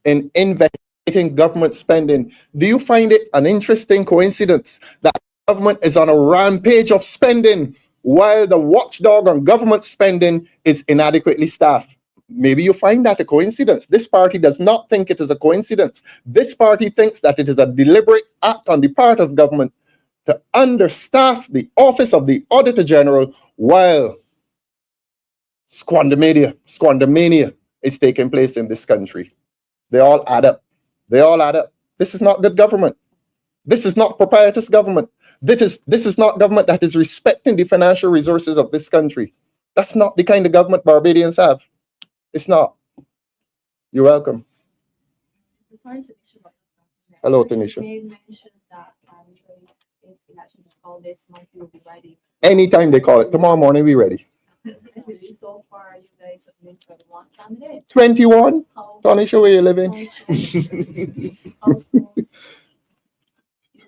in investigating government spending. Do you find it an interesting coincidence that the government is on a rampage of spending while the watchdog on government spending is inadequately staffed? Maybe you find that a coincidence. This party does not think it is a coincidence. This party thinks that it is a deliberate act on the part of government to understaff the office of the Auditor General while squandermania is taking place in this country. They all add up. They all add up. This is not good government. This is not proprietous government. This is not government that is respecting the financial resources of this country. That's not the kind of government Barbadians have. It's not. You're welcome. Hello, Tanisha. They mentioned that if elections are called this month, you will be ready. Anytime they call it, tomorrow morning we ready. So far, you guys have been 21 candidates. 21? How, Tanisha, where you living? also, you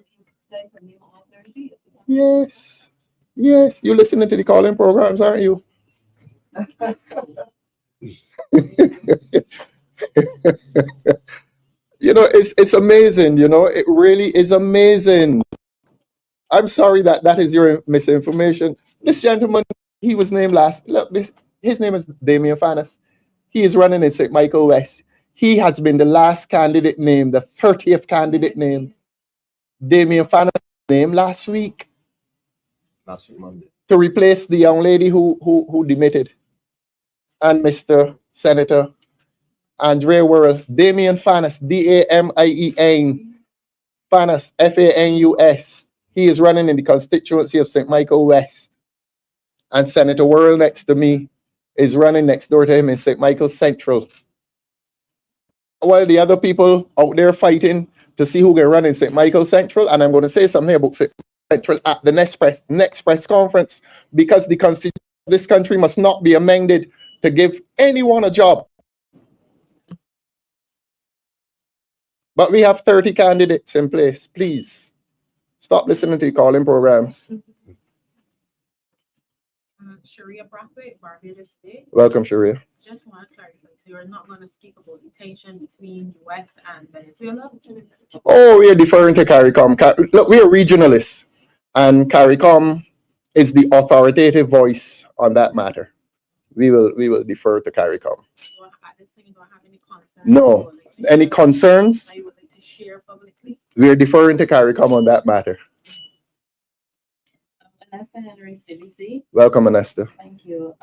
guys have named all 30. Yes. Yes. You listening to the calling programs, aren't you? You know, it's amazing, you know, it really is amazing. I'm sorry that that is your misinformation. This gentleman, he was named last, look, his name is Damien Fanas. He is running in St. Michael West. He has been the last candidate named, the 30th candidate named. Damien Fanas named last week. Last week, Monday. To replace the young lady who demitted. And Mr. Senator Andrea Worrell, Damien Fanas, Damien Fanas, Fanus. He is running in the constituency of St. Michael West. And Senator Worrell next to me is running next door to him in St. Michael Central. While the other people out there fighting to see who can run in St. Michael Central, and I'm going to say something about St. Michael Central at the next press conference, because the constitution of this country must not be amended to give anyone a job. But we have 30 candidates in place. Please stop listening to the calling programs. Sharia Brathwaite, Barbados State. Welcome, Sharia. Just want to clarify, so you're not going to speak about the tension between US and Venezuela? Oh, we are deferring to CARICOM. Look, we are regionalists, and CARICOM is the authoritative voice on that matter. We will defer to CARICOM. Well, at this thing, you don't have any concerns? No. Any concerns? That you would like to share publicly? We are deferring to CARICOM on that matter. Vanessa Henry, CBC. Welcome, Anesta. Thank you.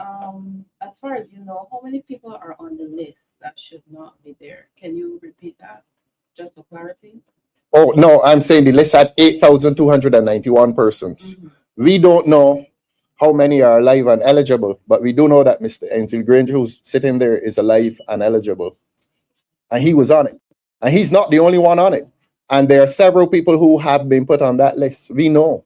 As far as you know, how many people are on the list that should not be there? Can you repeat that, just for clarity? Oh, no, I'm saying the list had 8,291 persons. We don't know how many are alive and eligible, but we do know that Mr. Ensil Granger, who's sitting there, is alive and eligible. And he was on it. And he's not the only one on it. And there are several people who have been put on that list. We know.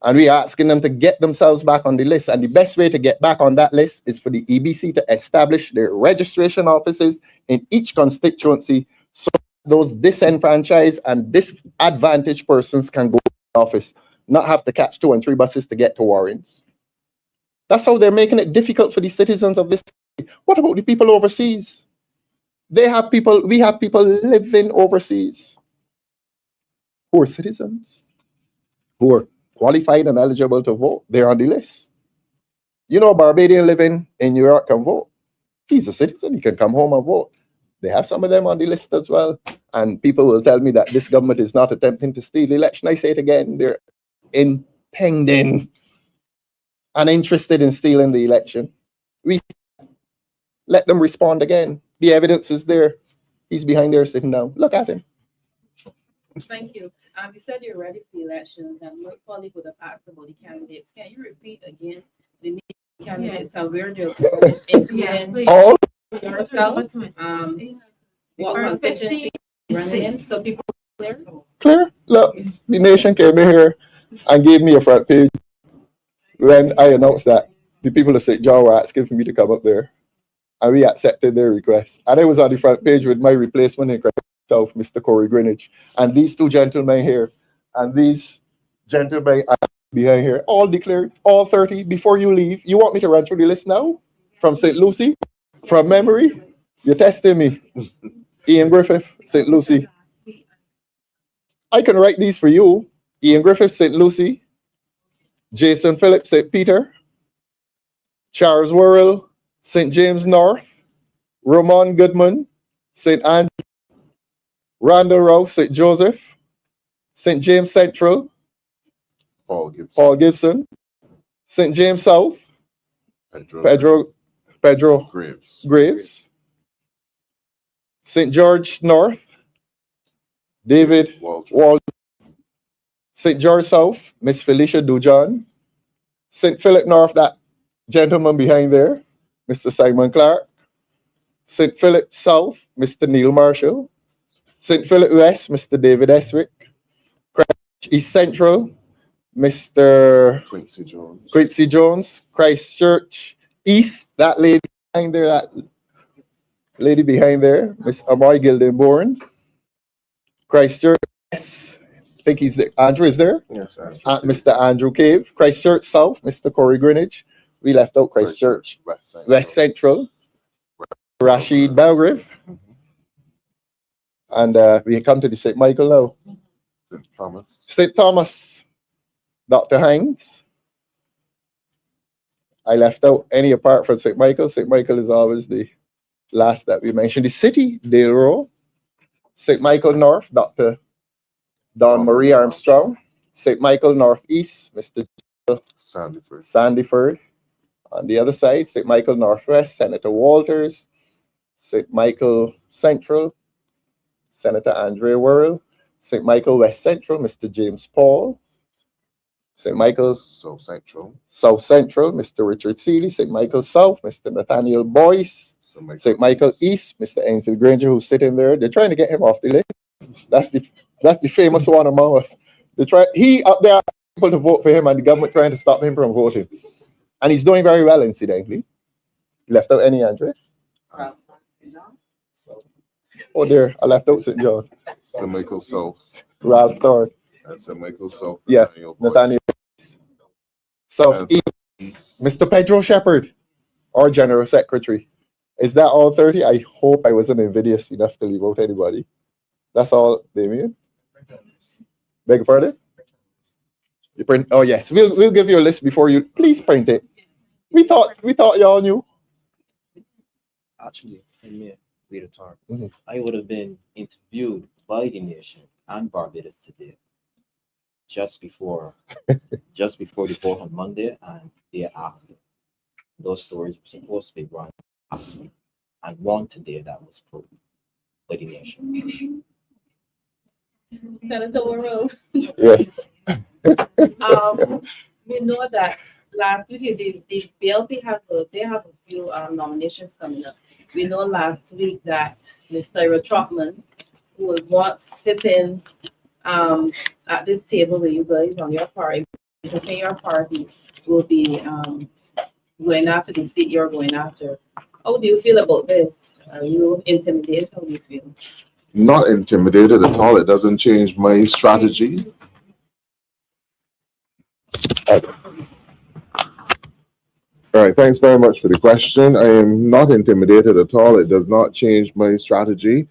And we are asking them to get themselves back on the list. And the best way to get back on that list is for the EBC to establish their registration offices in each constituency so those disenfranchised and disadvantaged persons can go to the office, not have to catch 2 and 3 buses to get to Warrens. That's how they're making it difficult for the citizens of this country. What about the people overseas? We have people living overseas who are citizens, who are qualified and eligible to vote. They're on the list. You know, a Barbadian living in New York can vote. He's a citizen. He can come home and vote. They have some of them on the list as well. And people will tell me that this government is not attempting to steal the election. I say it again. They're intending and interested in stealing the election. We let them respond again. The evidence is there. He's behind there sitting down. Look at him. Thank you. You said you're ready for the elections, and my colleague would have asked about the candidates. Can you repeat again the name of the candidates and where they're going, including All yourself? What constituency you're running in, so people are clear? clear. Look, the nation came in here and gave me a front page when I announced that the people of St. John were asking for me to come up there. And we accepted their request. And I was on the front page with my replacement in South, Mr. Corey Greenwich. And these two gentlemen here, and these gentlemen behind here, all declared, all 30, before you leave. You want me to run through the list now? From St. Lucie? From memory? You're testing me. Ian Griffith, St. Lucie. I can write these for you. Ian Griffith, St. Lucie. Jason Phillips, St. Peter. Charles Worrell, St. James North. Ramon Goodman, St. Andrew. Randall Rouse, St. Joseph. St. James Central. Paul Gibson. Paul Gibson. St. James South. Pedro Graves. St. George North. David Waldron. St. George South, Miss Felicia Dujan. St. Philip North, that gentleman behind there, Mr. Simon Clark. St. Philip South, Mr. Neil Marshall. St. Philip West, Mr. David Eswick. Christchurch East Central, Mr. Quincy Jones. Christchurch East, that lady behind there, Miss Amoy Gildenborn. Christchurch West, I think he's there. Andrew is there? Yes, Andrew. Mr. Andrew Cave. Christchurch South, Mr. Corey Greenwich. We left out Christchurch West Central. Rashid Belgrave. And we come to the St. Michael now. St. Thomas. Dr. Hines. I left out any apart from St. Michael. St. Michael is always the last that we mentioned. The city, Dale Row. St. Michael North, Dr. Don Marie Armstrong. St. Michael Northeast, Mr. Sandyford. On the other side, St. Michael Northwest, Senator Walters. St. Michael Central, Senator Andrea Worrell. St. Michael West Central, Mr. James Paul. St. Michael South Central, Mr. Richard Seeley. St. Michael South, Mr. Nathaniel Boyce. St. Michael East, Mr. Ensil Granger, who's sitting there. They're trying to get him off the list. That's the famous one among us. He up there people to vote for him, and the government trying to stop him from voting. And he's doing very well, incidentally. You left out any, Andre? Oh, there, I left out St. John. St. Michael South. Ralph Thorne. And St. Michael South. Yeah, Nathaniel. South East, Mr. Pedro Shepherd, our General Secretary. Is that all 30? I hope I wasn't invidious enough to leave out anybody. That's all, Damien? Beg your pardon? You print? Oh yes, we'll give you a list before you. Please print it. We thought y'all knew. Actually, in me, later time, Mhm. I would have been interviewed by the nation and Barbados today, just before, just before the vote on Monday and the day after. Those stories were supposed to be run last week, and one today that was proved by the nation. Senator Worrell, Yes. we know that last week the BLP they have a few nominations coming up. We know last week that Mr. Trotman, who was once sitting at this table with you guys on your party, within your party, will be going after the seat you're going after. How do you feel about this? Are you intimidated? How do you feel? Not intimidated at all. It doesn't change my strategy. All right, thanks very much for the question. I am not intimidated at all. It does not change my strategy.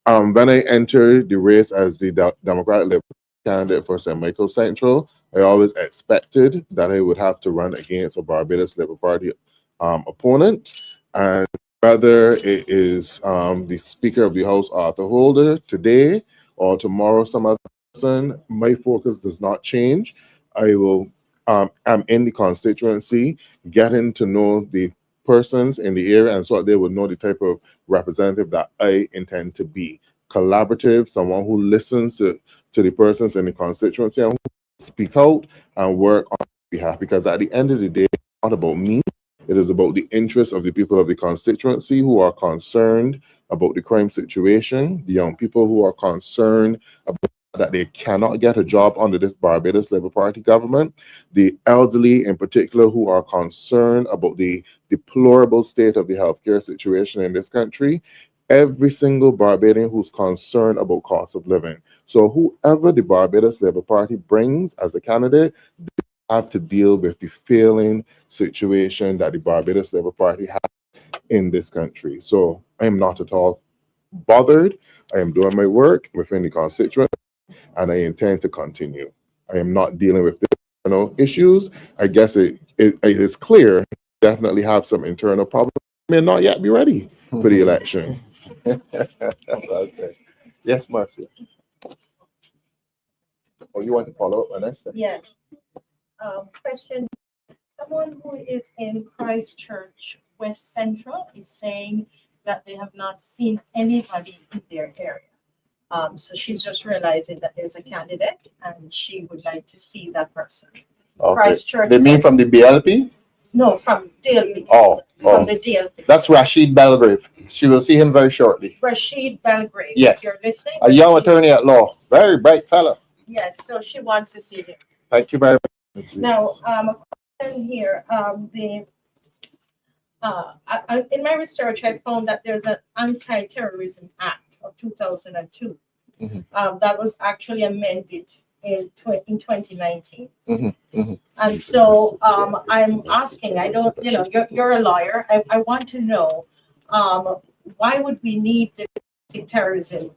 When I entered the race as the Democratic Liberal candidate for St. Michael Central, I always expected that I would have to run against a Barbados Liberal Party opponent. And whether it is the Speaker of the House, Arthur Holder, today or tomorrow, some other person, my focus does not change. I'm in the constituency, getting to know the persons in the area, and so they would know the type of representative that I intend to be. Collaborative, someone who listens to the persons in the constituency and who speak out and work on behalf. Because at the end of the day, it's not about me. It is about the interests of the people of the constituency who are concerned about the crime situation, the young people who are concerned about that they cannot get a job under this Barbados Labour Party government, the elderly in particular who are concerned about the deplorable state of the healthcare situation in this country, every single Barbadian who's concerned about cost of living. So whoever the Barbados Labour Party brings as a candidate, they have to deal with the failing situation that the Barbados Labour Party has in this country. So I am not at all bothered. I am doing my work within the constituency, and I intend to continue. I am not dealing with internal issues. I guess it is clear definitely have some internal problems. May not yet be ready for the election. Well said. Yes, Marcia. Oh, you want to follow up, Vanessa? Yes. Question, someone who is in Christchurch, West Central is saying that they have not seen anybody in their area. So she's just realizing that there's a candidate and she would like to see that person. Okay. Christchurch. They mean from the BLP? No, from DLP. Oh, From the DLP. that's Rashid Belgrave. She will see him very shortly. Rashid Belgrave. Yes. You're listening? A young attorney at law. Very bright fellow. Yes, so she wants to see him. Thank you very much. Now, a question here, in my research, I found that there's an Anti-Terrorism Act of 2002 that was actually amended in 2019. And so I'm asking, I don't, you're a lawyer. I want to know, why would we need the terrorism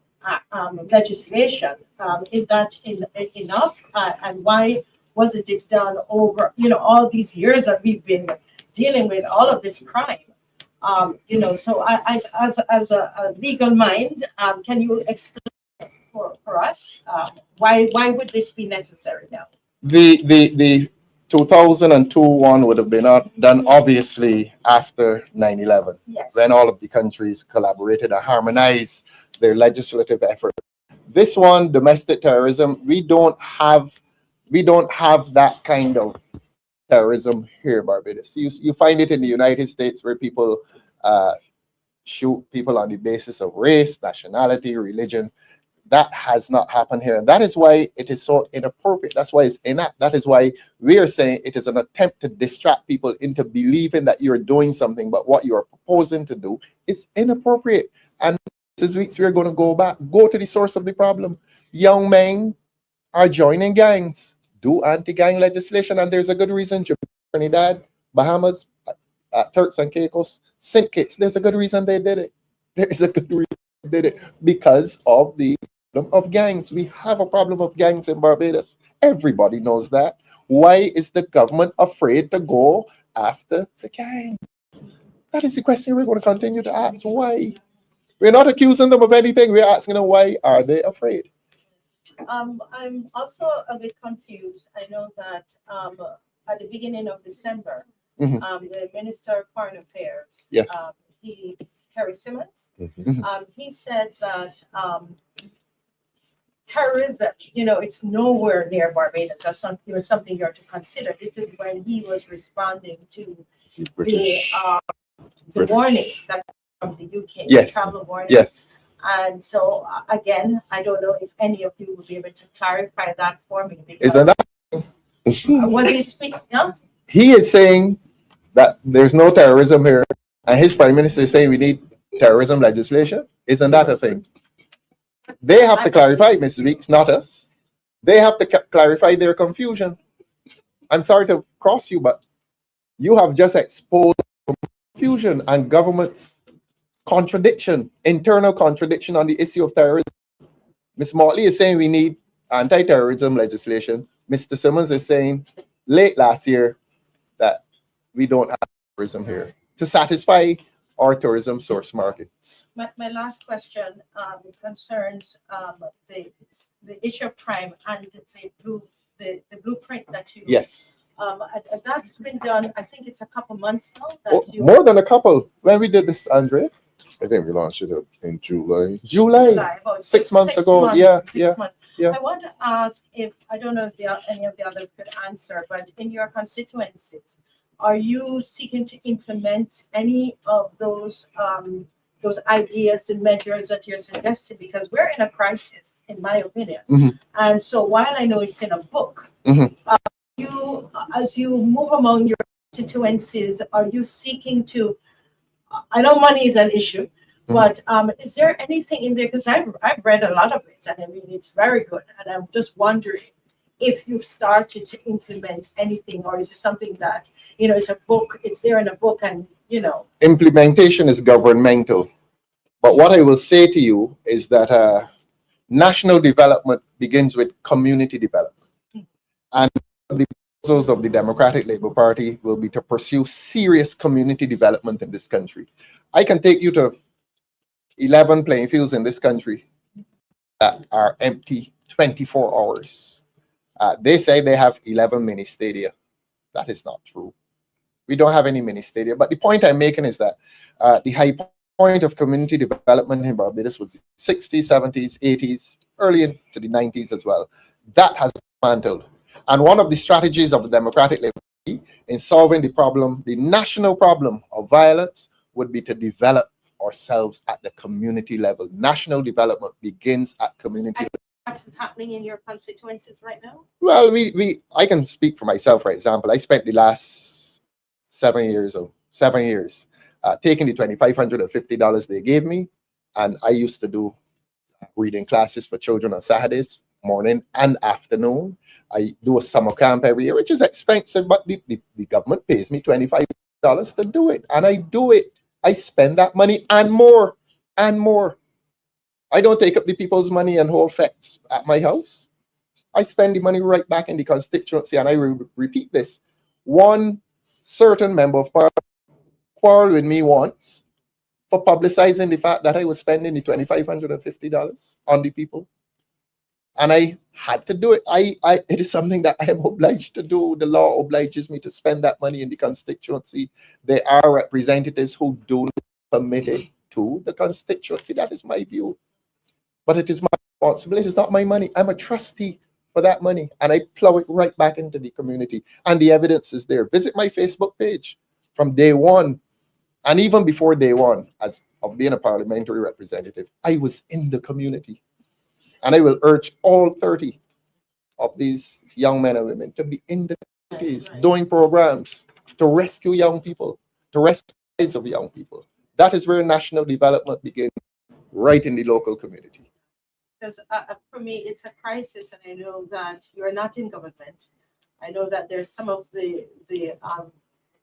legislation? Is that enough? And why wasn't it done over, all these years that we've been dealing with all of this crime? So I as a legal mind, can you explain for us why would this be necessary now? The 2002 one would have been done obviously after 9/11, Yes. when all of the countries collaborated and harmonized their legislative effort. This one, domestic terrorism, we don't have that kind of terrorism here in Barbados. You find it in the United States where people shoot people on the basis of race, nationality, religion. That has not happened here, and that is why it is so inappropriate. That's why it's inapt. That is why we are saying it is an attempt to distract people into believing that you're doing something, but what you are proposing to do is inappropriate. And this week we are going to go to the source of the problem. Young men are joining gangs, do anti-gang legislation, and there's a good reason. Trinidad, Bahamas, Turks and Caicos, St. Kitts. There's a good reason they did it. There is a good reason they did it because of the problem of gangs. We have a problem of gangs in Barbados. Everybody knows that. Why is the government afraid to go after the gang? That is the question we're going to continue to ask. Why? We're not accusing them of anything. We're asking them why are they afraid? I'm also a bit confused. I know that at the beginning of December, Mhm. The Minister of Foreign Affairs, Yes. Terry Simmons, Mhm. he said that terrorism, it's nowhere near Barbados. That's something, it was something you're to consider. This is when he was responding to the British. the warning that from the UK, Yes. travel warning. Yes. And so again, I don't know if any of you would be able to clarify that for me. Isn't that? Was he speaking? Yeah? He is saying that there's no terrorism here, and his prime minister is saying we need terrorism legislation. Isn't that a thing? They have to clarify, Mrs. Weeks, not us. They have to clarify their confusion. I'm sorry to cross you, but you have just exposed confusion and government's contradiction, internal contradiction on the issue of terrorism. Ms. Motley is saying we need anti-terrorism legislation. Mr. Simmons is saying late last year that we don't have tourism here to satisfy our tourism source markets. My last question concerns the issue of crime and the blueprint that you. Yes. That's been done. I think it's a couple months now. Oh, more than a couple. When we did this, Andre? I think we launched it in July. July. About 6 months ago. Six months. Yeah. I want to ask if, I don't know if any of the others could answer, but in your constituencies, are you seeking to implement any of those ideas and measures that you're suggesting? Because we're in a crisis, in my opinion. Mhm. And so while I know it's in a book, Mhm. you, as you move among your constituencies, are you seeking to, I know money is an issue, but is there anything in there? Because I've read a lot of it, and I mean, it's very good. And I'm just wondering if you've started to implement anything, or is it something that, it's a book, it's there in a book, and, Implementation is governmental. But what I will say to you is that national development begins with community development. And the proposals of the Democratic Labour Party will be to pursue serious community development in this country. I can take you to 11 playing fields in this country that are empty 24 hours. They say they have 11 mini stadia. That is not true. We don't have any mini stadia. But the point I'm making is that the high point of community development in Barbados was the 60s, 70s, 80s, early into the 90s as well. That has dismantled. And one of the strategies of the Democratic Labour Party in solving the problem, the national problem of violence, would be to develop ourselves at the community level. National development begins at community level. what is happening in your constituencies right now? Well, I can speak for myself, for example. I spent the last 7 years taking the $2,550 they gave me, and I used to do reading classes for children on Saturdays, morning and afternoon. I do a summer camp every year, which is expensive, but the government pays me $25 to do it, and I do it. I spend that money and more and more. I don't take up the people's money and hold fests at my house. I spend the money right back in the constituency, and I repeat this. One certain member of parliament quarreled with me once for publicizing the fact that I was spending the $2,550 on the people. And I had to do it. It is something that I am obliged to do. The law obliges me to spend that money in the constituency. There are representatives who do not permit it to the constituency. That is my view. But it is my responsibility. It's not my money. I'm a trustee for that money, and I plow it right back into the community. And the evidence is there. Visit my Facebook page from day one, and even before day one, as of being a parliamentary representative, I was in the community. And I will urge all 30 of these young men and women to be in the communities, doing programs to rescue young people, to rescue the lives of young people. That is where national development begins, right in the local community. Because for me, it's a crisis, and I know that you're not in government. I know that there's some of the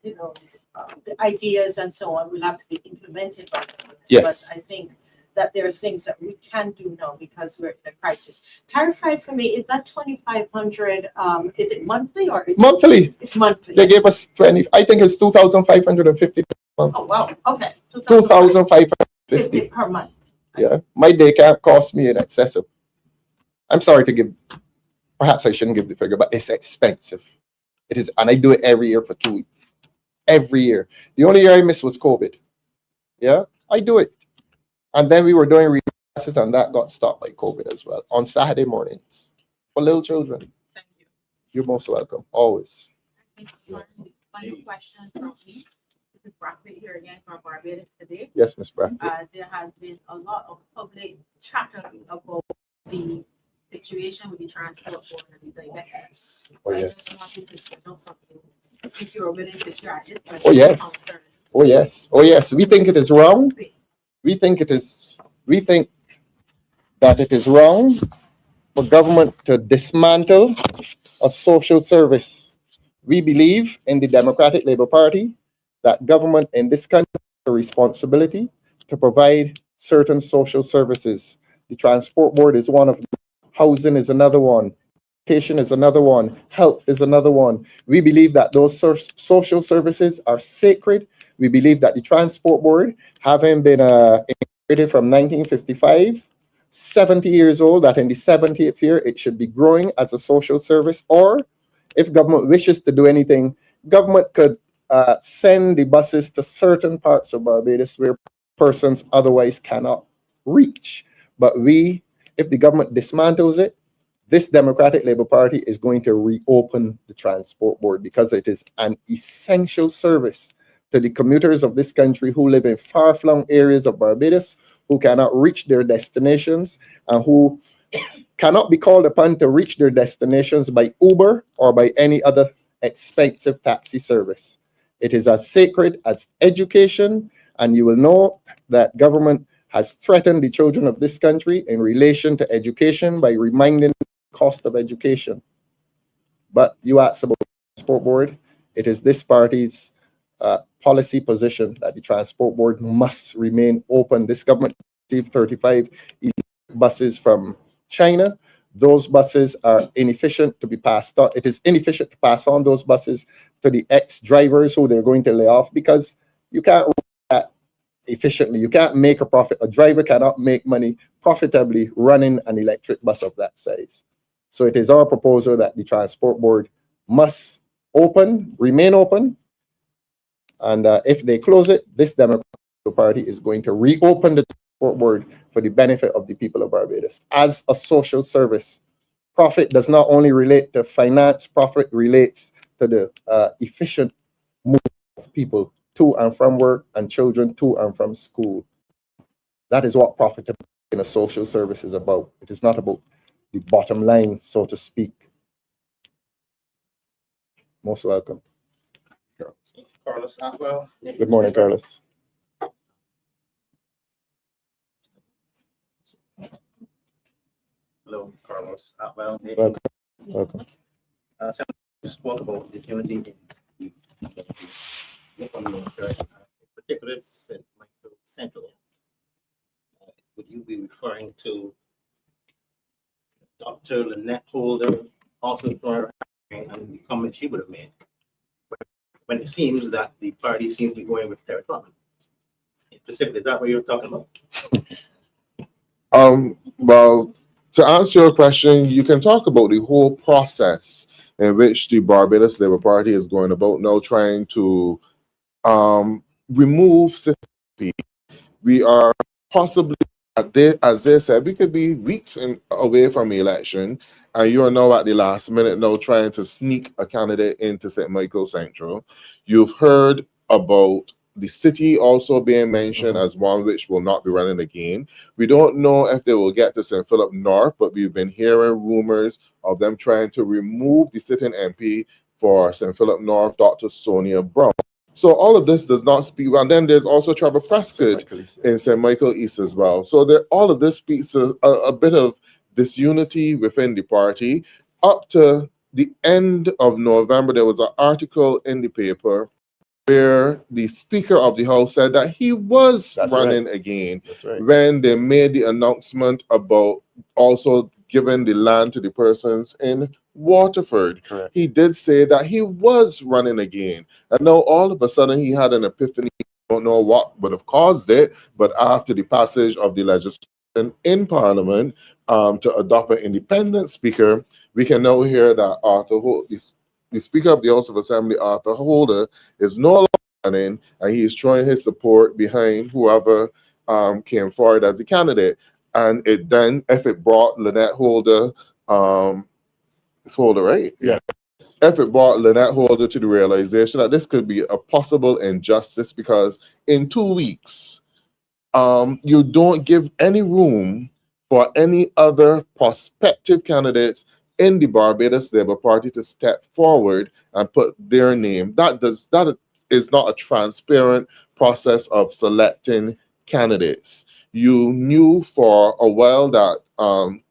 the ideas and so on will have to be implemented by Congress. Yes. But I think that there are things that we can do now because we're in a crisis. Clarify for me, is that 2,500, is it monthly or is Monthly. It's monthly. They gave us 20, I think it's 2,550. Oh, wow, okay. 2,550 per month. Yeah, my day camp cost me in excess of, I'm sorry to give, perhaps I shouldn't give the figure, but it's expensive. It is, and I do it every year for 2 weeks. Every year. The only year I missed was COVID. Yeah, I do it. And then we were doing reading classes and that got stopped by COVID as well on Saturday mornings for little children. Thank you. You're most welcome, always. Final question from me. This is Bradford here again from Barbados today. Yes, Ms. Bradford. There has been a lot of public chatter about the situation with the transport board and the divestment. Oh, I yes. just wanted to know from you if you're willing to share at this point. Oh, yes. concern. Oh, yes. Oh, yes. We think it is wrong. We think that it is wrong for government to dismantle a social service. We believe in the Democratic Labour Party that government in this country has a responsibility to provide certain social services. The transport board is one of them. Housing is another one. Education is another one. Health is another one. We believe that those social services are sacred. We believe that the transport board, having been incorporated from 1955, 70 years old, that in the 70th year it should be growing as a social service, or if government wishes to do anything, government could send the buses to certain parts of Barbados where persons otherwise cannot reach. But if the government dismantles it, this Democratic Labour Party is going to reopen the transport board because it is an essential service to the commuters of this country who live in far-flung areas of Barbados, who cannot reach their destinations and who cannot be called upon to reach their destinations by Uber or by any other expensive taxi service. It is as sacred as education, and you will know that government has threatened the children of this country in relation to education by reminding them the cost of education. But you asked about the transport board. It is this party's policy position that the transport board must remain open. This government received 35 buses from China. Those buses are inefficient to be passed on. It is inefficient to pass on those buses to the ex-drivers who they're going to lay off because you can't run that efficiently. You can't make a profit. A driver cannot make money profitably running an electric bus of that size. So it is our proposal that the transport board must remain open. And if they close it, this Democratic Party is going to reopen the transport board for the benefit of the people of Barbados as a social service. Profit does not only relate to finance, profit relates to the efficient movement of people to and from work and children to and from school. That is what profitability in a social service is about. It is not about the bottom line, so to speak. Most welcome. Carlos Atwell. Good morning, Carlos. Hello, Carlos Atwell. Welcome. Welcome. So you spoke about this unity in particular St. Michael Central. Would you be referring to Dr. Lynette Holder also for and the comment she would have made when it seems that the party seems to be going with territory? Specifically, is that what you're talking about? Well, to answer your question, you can talk about the whole process in which the Barbados Labour Party is going about now trying to remove CCP. We are possibly, as they said, we could be weeks away from the election, and you are now at the last minute now trying to sneak a candidate into St. Michael Central. You've heard about the city also being mentioned as one which will not be running again. We don't know if they will get to St. Philip North, but we've been hearing rumors of them trying to remove the sitting MP for St. Philip North, Dr. Sonia Brown. So all of this does not speak. And then there's also Trevor Prescott in St. Michael East as well. So all of this speaks to a bit of disunity within the party, up to the end of November, there was an article in the paper where the Speaker of the House said that he was That's running again That's right. when they made the announcement about also giving the land to the persons in Waterford. Correct. He did say that he was running again. And now all of a sudden he had an epiphany. Don't know what would have caused it, but after the passage of the legislation in Parliament to adopt an independent speaker, we can now hear that the Speaker of the House of Assembly, Arthur Holder, is no longer running, and he is throwing his support behind whoever came forward as a candidate. And it then, if it brought Lynette Holder, it's Holder, right? Yeah. If it brought Lynette Holder to the realization that this could be a possible injustice, because in 2 weeks, you don't give any room for any other prospective candidates in the Barbados Labour Party to step forward and put their name. That is not a transparent process of selecting candidates. You knew for a while that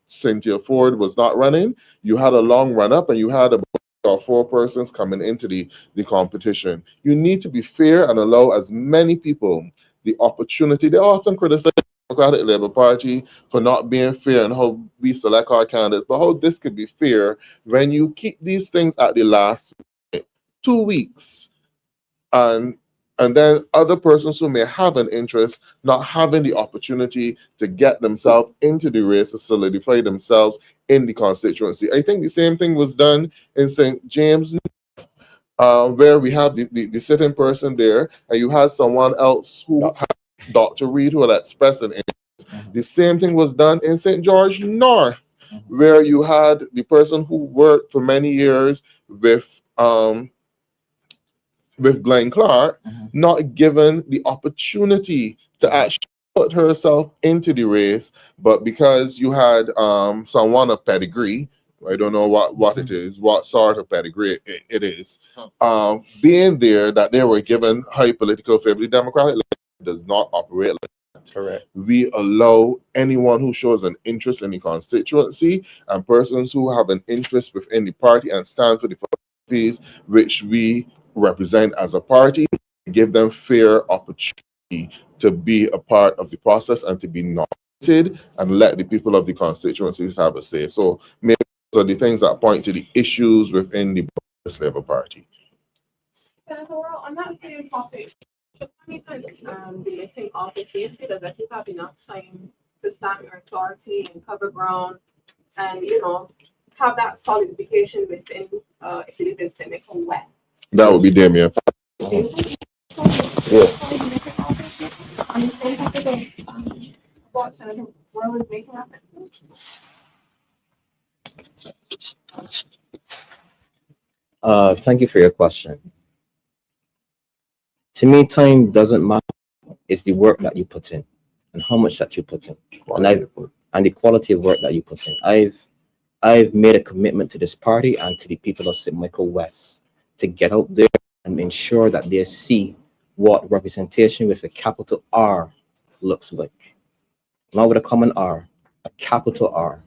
Cynthia Ford was not running. You had a long run up, and you had about 4 persons coming into the competition. You need to be fair and allow as many people the opportunity. They often criticize the Democratic Labour Party for not being fair and how we select our candidates, but how this could be fair when you keep these things at the last minute, 2 weeks, and then other persons who may have an interest not having the opportunity to get themselves into the race to solidify themselves in the constituency. I think the same thing was done in St. James, where we have the sitting person there, and you had someone else who had Dr. Reed who had expressed an interest. The same thing was done in St. George North, where you had the person who worked for many years with Glenn Clark, not given the opportunity to actually put herself into the race, but because you had someone of pedigree, I don't know what it is, what sort of pedigree it is, being there, that they were given high political favor. The Democratic does not operate like that. Correct. We allow anyone who shows an interest in the constituency and persons who have an interest within the party and stand for the philosophies which we represent as a party, give them fair opportunity to be a part of the process and to be nominated, and let the people of the constituencies have a say. So maybe those are the things that point to the issues within the Labour Party. Senator Worrell, on that same topic, should we be meeting all the dates, because I think have enough time to stamp your authority and cover ground and, have that solidification within, if it is Seneca West. That would be Damien. What Senator Worrell is making reference to? Thank you for your question. To me, time doesn't matter. It's the work that you put in and how much that you put in, and the quality of work that you put in. I've made a commitment to this party and to the people of St. Michael West to get out there and ensure that they see what representation with a capital R looks like. Not with a common R, a capital R.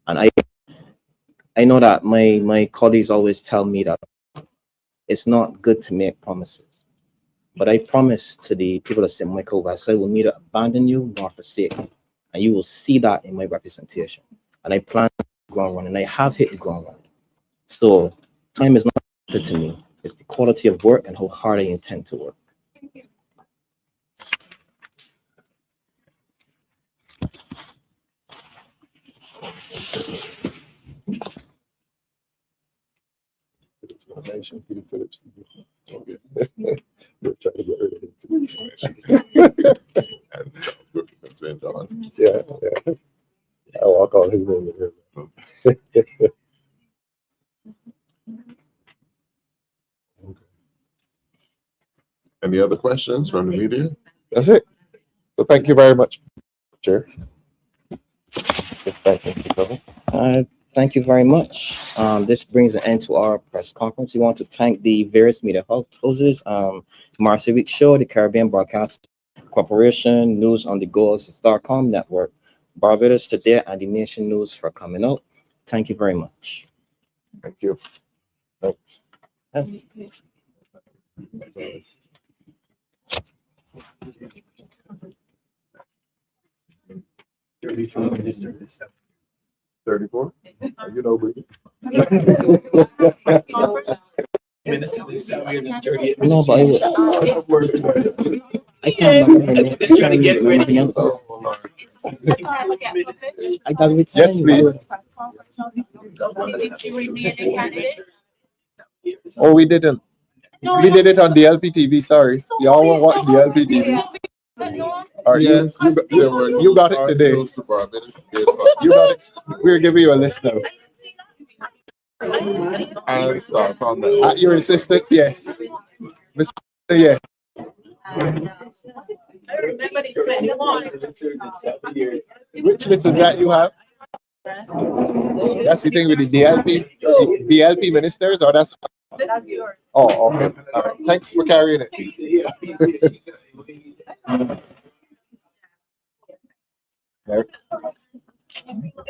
And I know that my colleagues always tell me that it's not good to make promises. But I promise to the people of St. Michael West, I will neither abandon you nor forsake you. And you will see that in my representation. And I plan to hit the ground running, and I have hit the ground running. So time is not good to me. It's the quality of work and how hard I intend to work. Thank you. Yeah. I'll call his name in here. Any other questions from the media? That's it. So thank you very much, Chair. Thank you very much. This brings an end to our press conference. We want to thank the various media houses, Marcy Week Show, the Caribbean Broadcast Corporation, News on the Go, Starcom Network, Barbados Today, and the Nation News for coming out. Thank you very much. Thank you. Thanks. $34? You know, baby. No, but I can't remember. I got with Yes, please. Oh, we didn't. We did it on the LPTV. Sorry, y'all won't watch the LPTV. All right, Yes, you got it today. You got it. We're giving you a list now. And start from that. At your assistance, yes. Mr. Yes. I remember the 21. Which list is that you have? That's the thing with the DLP ministers, or that's. That's yours. Oh, okay. All right. Thanks for carrying it. There.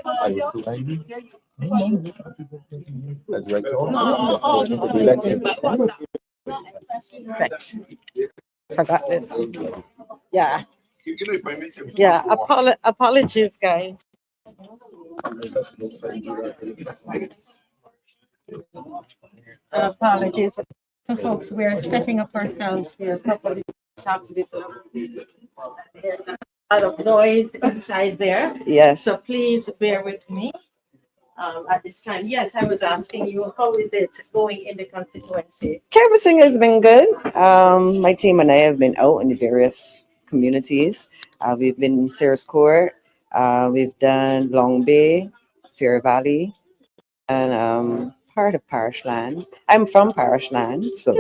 Are you too angry? That's right. Thanks. Forgot this. Yeah. Yeah. Apologies, guys. Apologies. So folks, we're setting up ourselves here. Probably talk to this. There's a lot of noise inside there. Yes. So please bear with me at this time. Yes, I was asking you, how is it going in the constituency? Canvassing has been good. My team and I have been out in the various communities. We've been in Sears Court. We've done Long Bay, Fair Valley, and part of Parish Land. I'm from Parish Land, so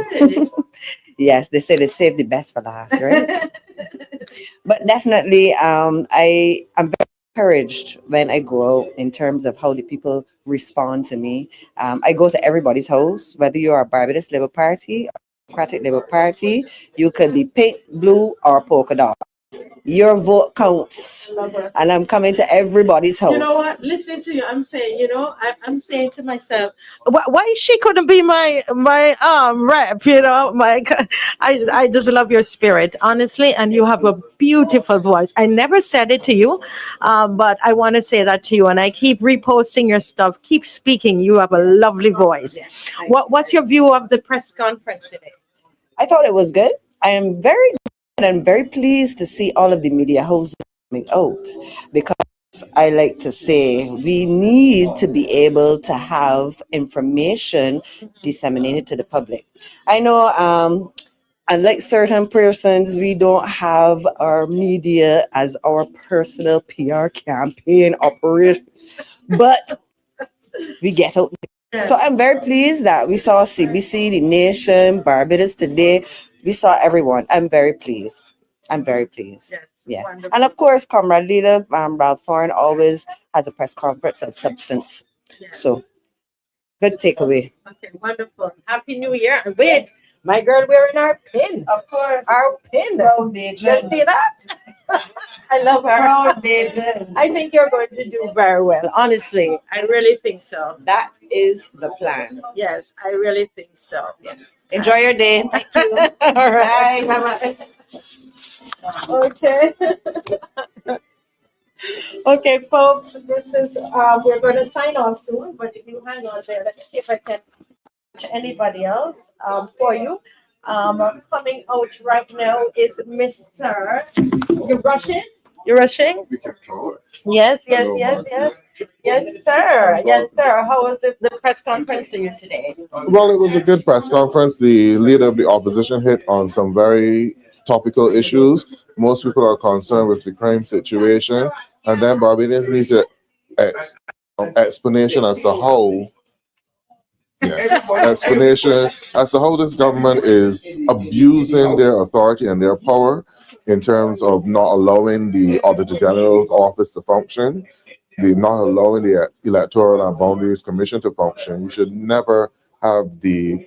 yes, they say they save the best for last, right? But definitely, I'm very encouraged when I go out in terms of how the people respond to me. I go to everybody's house, whether you are a Barbados Labour Party, or Democratic Labour Party, you could be pink, blue, or polka dot. Your vote counts, and I'm coming to everybody's house. You know what? Listening to you, I'm saying, I'm saying to myself, why she couldn't be my rep? I just love your spirit, honestly, and you have a beautiful voice. I never said it to you, but I want to say that to you, and I keep reposting your stuff. Keep speaking. You have a lovely voice. What's your view of the press conference today? I thought it was good. I am very and I'm very pleased to see all of the media houses coming out, because I like to say we need to be able to have information disseminated to the public. I know, unlike certain persons, we don't have our media as our personal PR campaign operation, but we get out. So I'm very pleased that we saw CBC, The Nation, Barbados Today. We saw everyone. I'm very pleased. I'm very pleased. Yes. Wonderful. And of course, Comrade Leader, Ralph Thorne always has a press conference of substance. So good takeaway. Okay, wonderful. Happy New Year. And wait, my girl wearing our pin. Of course. Our pin. Proud baby. You see that? I love her. Proud baby. I think you're going to do very well. Honestly, I really think so. That is the plan. Yes, I really think so. Yes. Enjoy your day. Thank you. All right. Bye-bye. Okay. Okay, folks, this is, we're going to sign off soon, but if you hang on there, let me see if I can catch anybody else for you. Coming out right now is Mr. You're rushing? You're rushing? Yes, yes, yes, yes. Yes, sir. Yes, sir. How was the press conference to you today? Well, it was a good press conference. The leader of the opposition hit on some very topical issues. Most people are concerned with the crime situation, and then Barbadians need to explanation as to how. Yes, explanation as to how this government is abusing their authority and their power in terms of not allowing the Auditor General's office to function, not allowing the Electoral and Boundaries Commission to function. You should never have the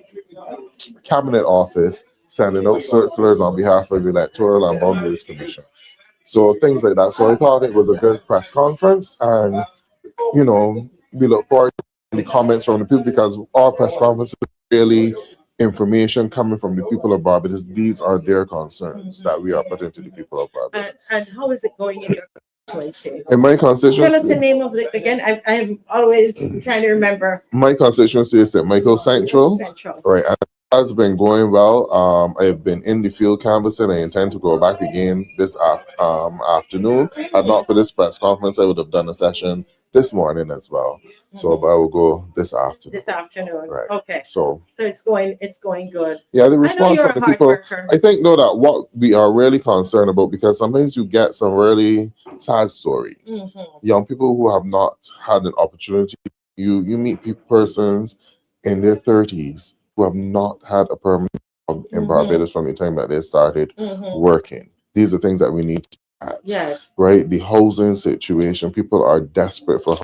Cabinet Office sending out circulars on behalf of the Electoral and Boundaries Commission. So things like that. So I thought it was a good press conference, and we look forward to the comments from the people, because our press conferences really information coming from the people of Barbados. These are their concerns that we are putting to the people of Barbados. And how is it going in your constituency? In my Tell us the constituency, name of it again. I'm always trying to remember. my constituency is St. Michael Central. Central. Right, and it has been going well. I've been in the field canvassing. I intend to go back again this afternoon. Had not for this press conference, I would have done a session this morning as well. So, but I will go this afternoon. This afternoon. Right. Okay. So it's going good. yeah, the I know response you're from a the hard people. worker. I think though that what we are really concerned about, because sometimes you get some really sad stories. Young people who have not had an opportunity. You meet persons in their 30s who have not had a permanent job in Barbados from the time that they started working. These are things that we need to add. Yes. Right? The housing situation, people are desperate for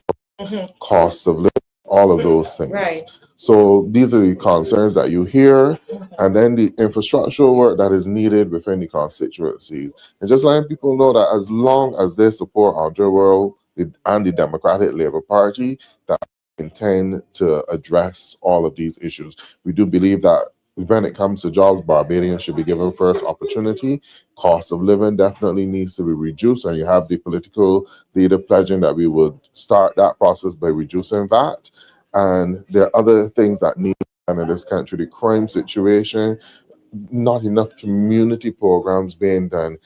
costs of living, all of those things. Right. So these are the concerns that you hear, and then the infrastructural work that is needed within the constituencies. And just letting people know that as long as they support Andre World and the Democratic Labour Party, that intend to address all of these issues. We do believe that when it comes to jobs, Barbadians should be given first opportunity. Cost of living definitely needs to be reduced, and you have the political leader pledging that we would start that process by reducing that. And there are other things that need to be done in this country. The crime situation, not enough community programs being done.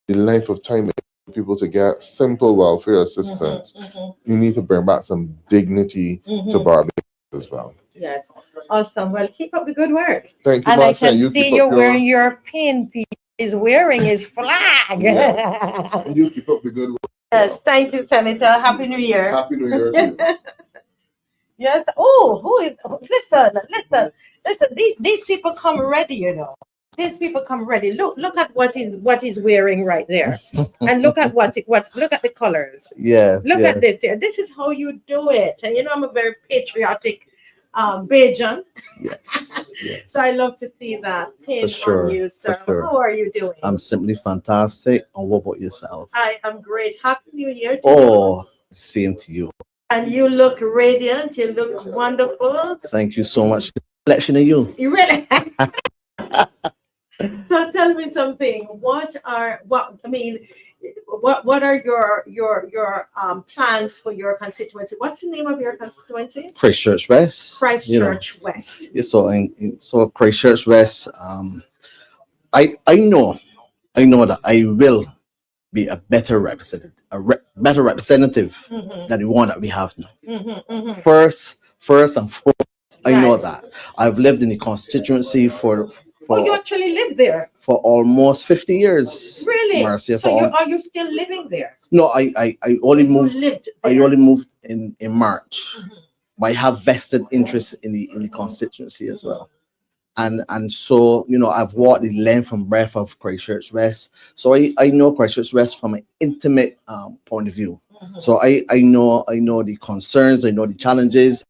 The length of time it takes people to get simple welfare assistance. You need to bring back some dignity to Barbados as well. Yes. Awesome. Well, keep up the good work. Thank you, And I Marcia. can You see keep you're up wearing your pin. Is wearing his flag. you keep up the good work. Yes. Thank you, Senator. Happy New Year. Happy New Year to you. Yes. Oh, who is? Listen. These people come ready. You know. These people come ready. Look at what he's wearing right there, and look at look at the colors. Yes. Look at this here. This is how you do it. And you know I'm a very patriotic Bajan. Yes. Yes. So I love to see that pin For sure, on you, sir. for sure. How are you doing? I'm simply fantastic. And what about yourself? I am great. Happy New Year to Oh, same to you. And you look radiant. You look wonderful. Thank you so much. Reflection of you. You really. So tell me something. What are your plans for your constituency? What's the name of your constituency? Christchurch West. Christchurch West. Yeah, so Christchurch West. I know that I will be a better representative, than the one that we have now. First and foremost, I know that I've lived in the constituency for you actually live there for almost 50 years. Really? Marcia, so are you still living there? No, I only moved. I only moved in March, but I have vested interest in the constituency as well. And so, I've walked the length and breadth of Christchurch West. So I know Christchurch West from an intimate point of view. So I know the concerns, I know the challenges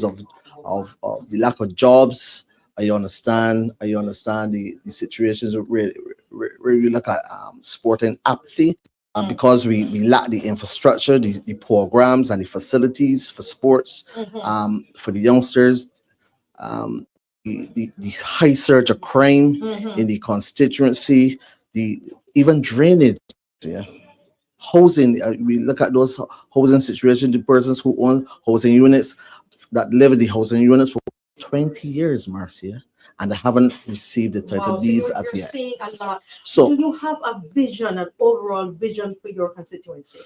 of the lack of jobs. I understand the situations where we look at sport and apathy. Because we lack the infrastructure, the programs and the facilities for sports, for the youngsters, the high surge of crime in the constituency, even drainage, housing. We look at those housing situations, the persons who own housing units that live in the housing units for 20 years, Marcia, and they haven't received the title deeds as yet. Seeing a lot. So, do you have a vision, an overall vision for your constituency?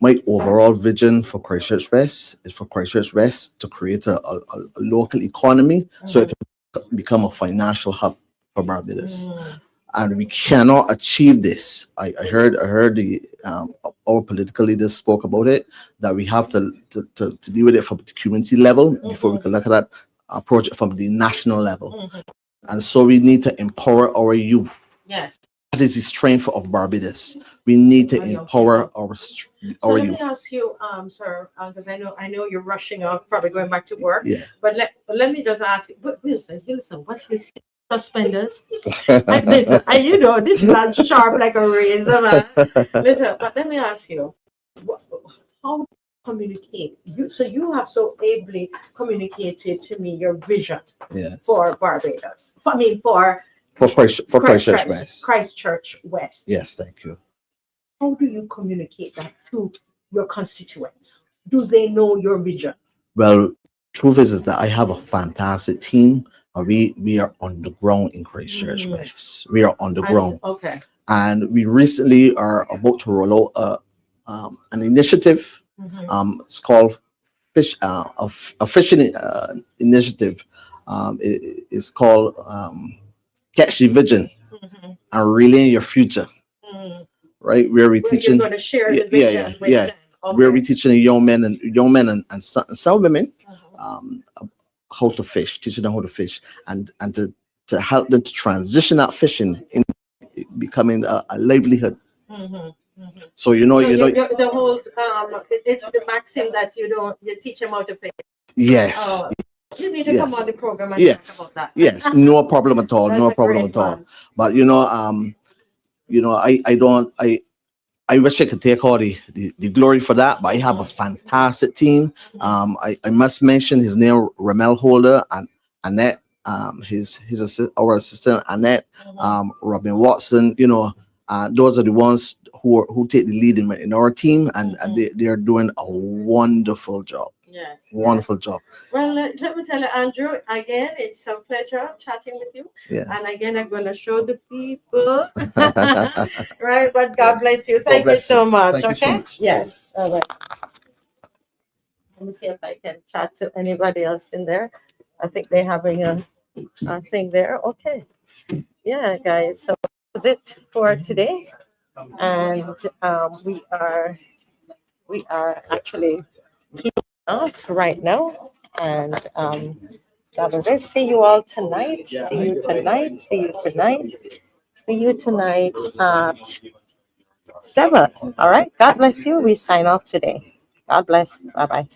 My overall vision for Christchurch West is for Christchurch West to create a local economy so it can become a financial hub for Barbados. And we cannot achieve this. I heard our political leaders spoke about it, that we have to deal with it from the community level before we can look at that approach from the national level. And so we need to empower our youth. Yes. That is the strength of Barbados. We need to empower our youth. Let me ask you, sir, because I know you're rushing off, probably going back to work. Yeah. But let me just ask you, listen, what's this? Suspenders. And listen, and this man's sharp like a razor, man. Listen, but let me ask you, how communicate? So you have so ably communicated to me your vision Yes. for Barbados. I mean, for Christchurch West. Christchurch West. Yes, thank you. How do you communicate that to your constituents? Do they know your vision? Well, truth is that I have a fantastic team. We are on the ground in Christchurch West. We are on the ground. Okay. And we recently are about to roll out an initiative. It's called a fishing initiative. It's called Catch the Vision and Relaying Your Future. Right, where we teaching. You're going to share the vision with them. Okay. Where we teaching young men and some women how to fish, teaching them how to fish, and to help them to transition that fishing in becoming a livelihood. So the whole it's the maxim that you teach them how to fish. Yes. You need to come on the program and talk about that. Yes, no problem at all. No problem at all. But I wish I could take all the glory for that, but I have a fantastic team. I must mention his name, Ramel Holder and Annette, our assistant Annette, Robin Watson. Those are the ones who take the lead in our team, and they are doing a wonderful job. Yes. Wonderful job. Well, let me tell you, Andrew, again, it's a pleasure chatting with you. Yeah. And again, I'm going to show the people. Right, but God bless you. Thank you so much. Thank you so Okay? much. Yes. All right. Let me see if I can chat to anybody else in there. I think they're having a thing there. Okay. Yeah, guys. So that's it for today. And we are actually off right now, and that was it. See you all tonight. See you tonight. See you tonight. See you tonight at 7. All right. God bless you. We sign off today. God bless. Bye bye.